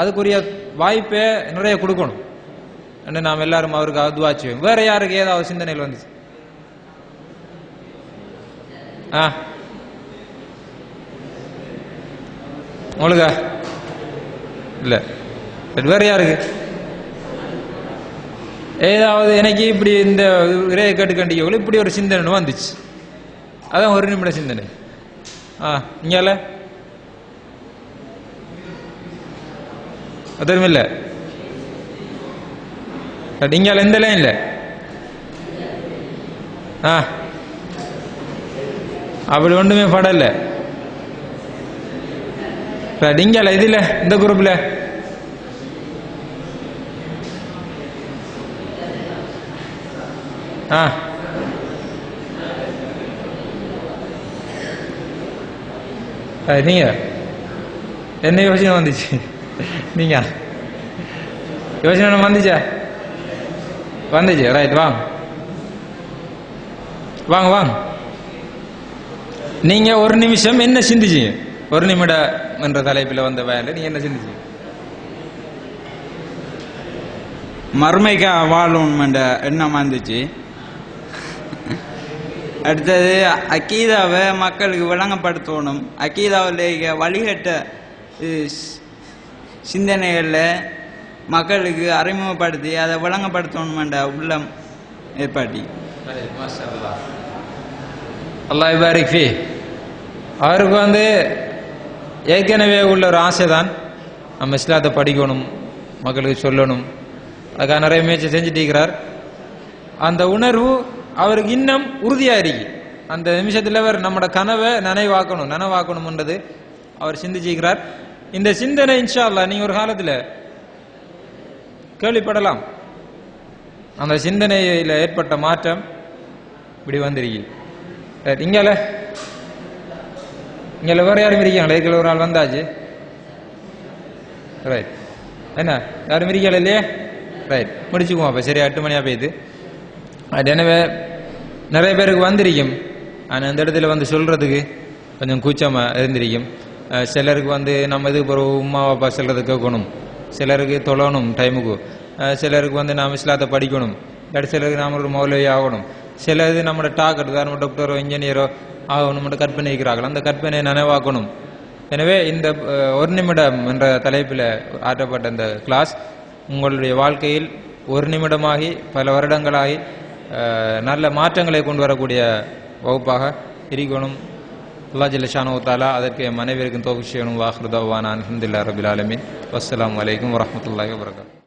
அதுக்குரிய வாய்ப்பை நிறைய கொடுக்கணும் என்று நாம் எல்லாரும் அவருக்கு துஆ செய்வோம். வேற யாருக்கு ஏதாவது சிந்தனைகள் வந்துச்சு? உங்களுக்கு இல்ல, வேற யாருக்கு ஏதாவது எனக்கு இப்படி இந்த இறைய கேட்டுக்கண்டிக்கோ இப்படி ஒரு சிந்தனை வந்துச்சு, அதான் ஒரு நிமிட சிந்தனை. இங்கால அதுவும் இல்லை, இங்கால எந்த லைன் இல்லை. அப்படி ஒன்றுமே படல. இங்கால இதுல இந்த குரூப்ல நீங்க என்ன யோசனை வந்துச்சு? நீங்க யோசனை வந்துச்சா? வந்துச்சு. ரைட், வாங்க வாங்க வாங்க. நீங்க ஒரு நிமிஷம் என்ன சிந்திச்சீங்க? ஒரு நிமிடம் என்ற தலைப்பில் வந்த வேலை நீங்க என்ன சிந்திச்சீங்க? மறுமைக்கா வாழும் என்ற எண்ணம் வந்துச்சு. அடுத்தது அக்கீதாவை மக்களுக்கு விளங்கப்படுத்தணும். அக்கீதாவில் வழிகட்ட சிந்தனைகளில் மக்களுக்கு அறிமுகப்படுத்தி அதை விளங்கப்படுத்தணும் என்ற உள்ளம் ஏற்பாட்டி. அல்லாஹ் பாரிக் ஃபீ. அவருக்கு ஏற்கனவே உள்ள ஒரு ஆசை தான் நம்ம இஸ்லாத்தை படிக்கணும், மக்களுக்கு சொல்லணும். அதுக்காக நிறைய முயற்சி செஞ்சுட்டு இருக்கிறார். அந்த உணர்வு அவருக்கு இன்னும் உறுதியாக இருக்கு. அந்த நிமிஷத்தில் அவர் நம்மளோட கனவை நனவாக்கணும்ன்றது அவர் சிந்திச்சிருக்கிறார். இந்த சிந்தனை இன்ஷா அல்லாஹ் நீங்க ஒரு காலத்தில் கேள்விப்படலாம். அந்த சிந்தனையில் ஏற்பட்ட மாற்றம் இப்படி வந்திருக்கு. இங்கே வேற யாரும் இருக்காங்களா? இருக்கிற ஒரு ஆள் வந்தாச்சு. ரைட், என்ன யாரும் இருக்காள் இல்லையே? ரைட், முடிச்சுக்குவோம். அப்போ சரி, 8 மணியாக போயிடுது. அது எனவே நிறைய பேருக்கு வந்திருக்கும். ஆனால் அந்த இடத்துல சொல்கிறதுக்கு கொஞ்சம் கூச்சமாக இருந்திருக்கும். சிலருக்கு நம்ம இதுக்கு ஒரு உமா அப்பா சொல்கிறது கேட்கணும், சிலருக்கு தொழணும் டைமுக்கு, சிலருக்கு நாம் இஸ்லாத்தை படிக்கணும், இல்லாட்டி சிலருக்கு நாம் ஒரு மௌலவி ஆகணும், சிலது நம்மளோட டாக்டர் நம்ம டாக்டரோ இன்ஜினியரோ ஆகணும் கற்பனை இருக்கிறார்கள். அந்த கற்பனையை நனவாக்கணும். எனவே இந்த ஒரு நிமிடம் என்ற தலைப்பில் ஆற்றப்பட்ட இந்த கிளாஸ் உங்களுடைய வாழ்க்கையில் ஒரு நிமிடமாகி பல வருடங்களாகி நல்ல மாற்றங்களை கொண்டு வரக்கூடிய வகுப்பாக இருக்கணும். அல்லாஹ் ஜல்ல ஷானஹு தஆலா அதற்கு மனைவியருக்கும் தௌஃபீக் செய்யணும். வாஹிரு தஅவானா அல்ஹம்துலில்லாஹி ரப்பில் ஆலமீன். வஸ்ஸலாமு அலைக்கும் வரஹ்மத்துல்லாஹி வபரகாத்துஹு.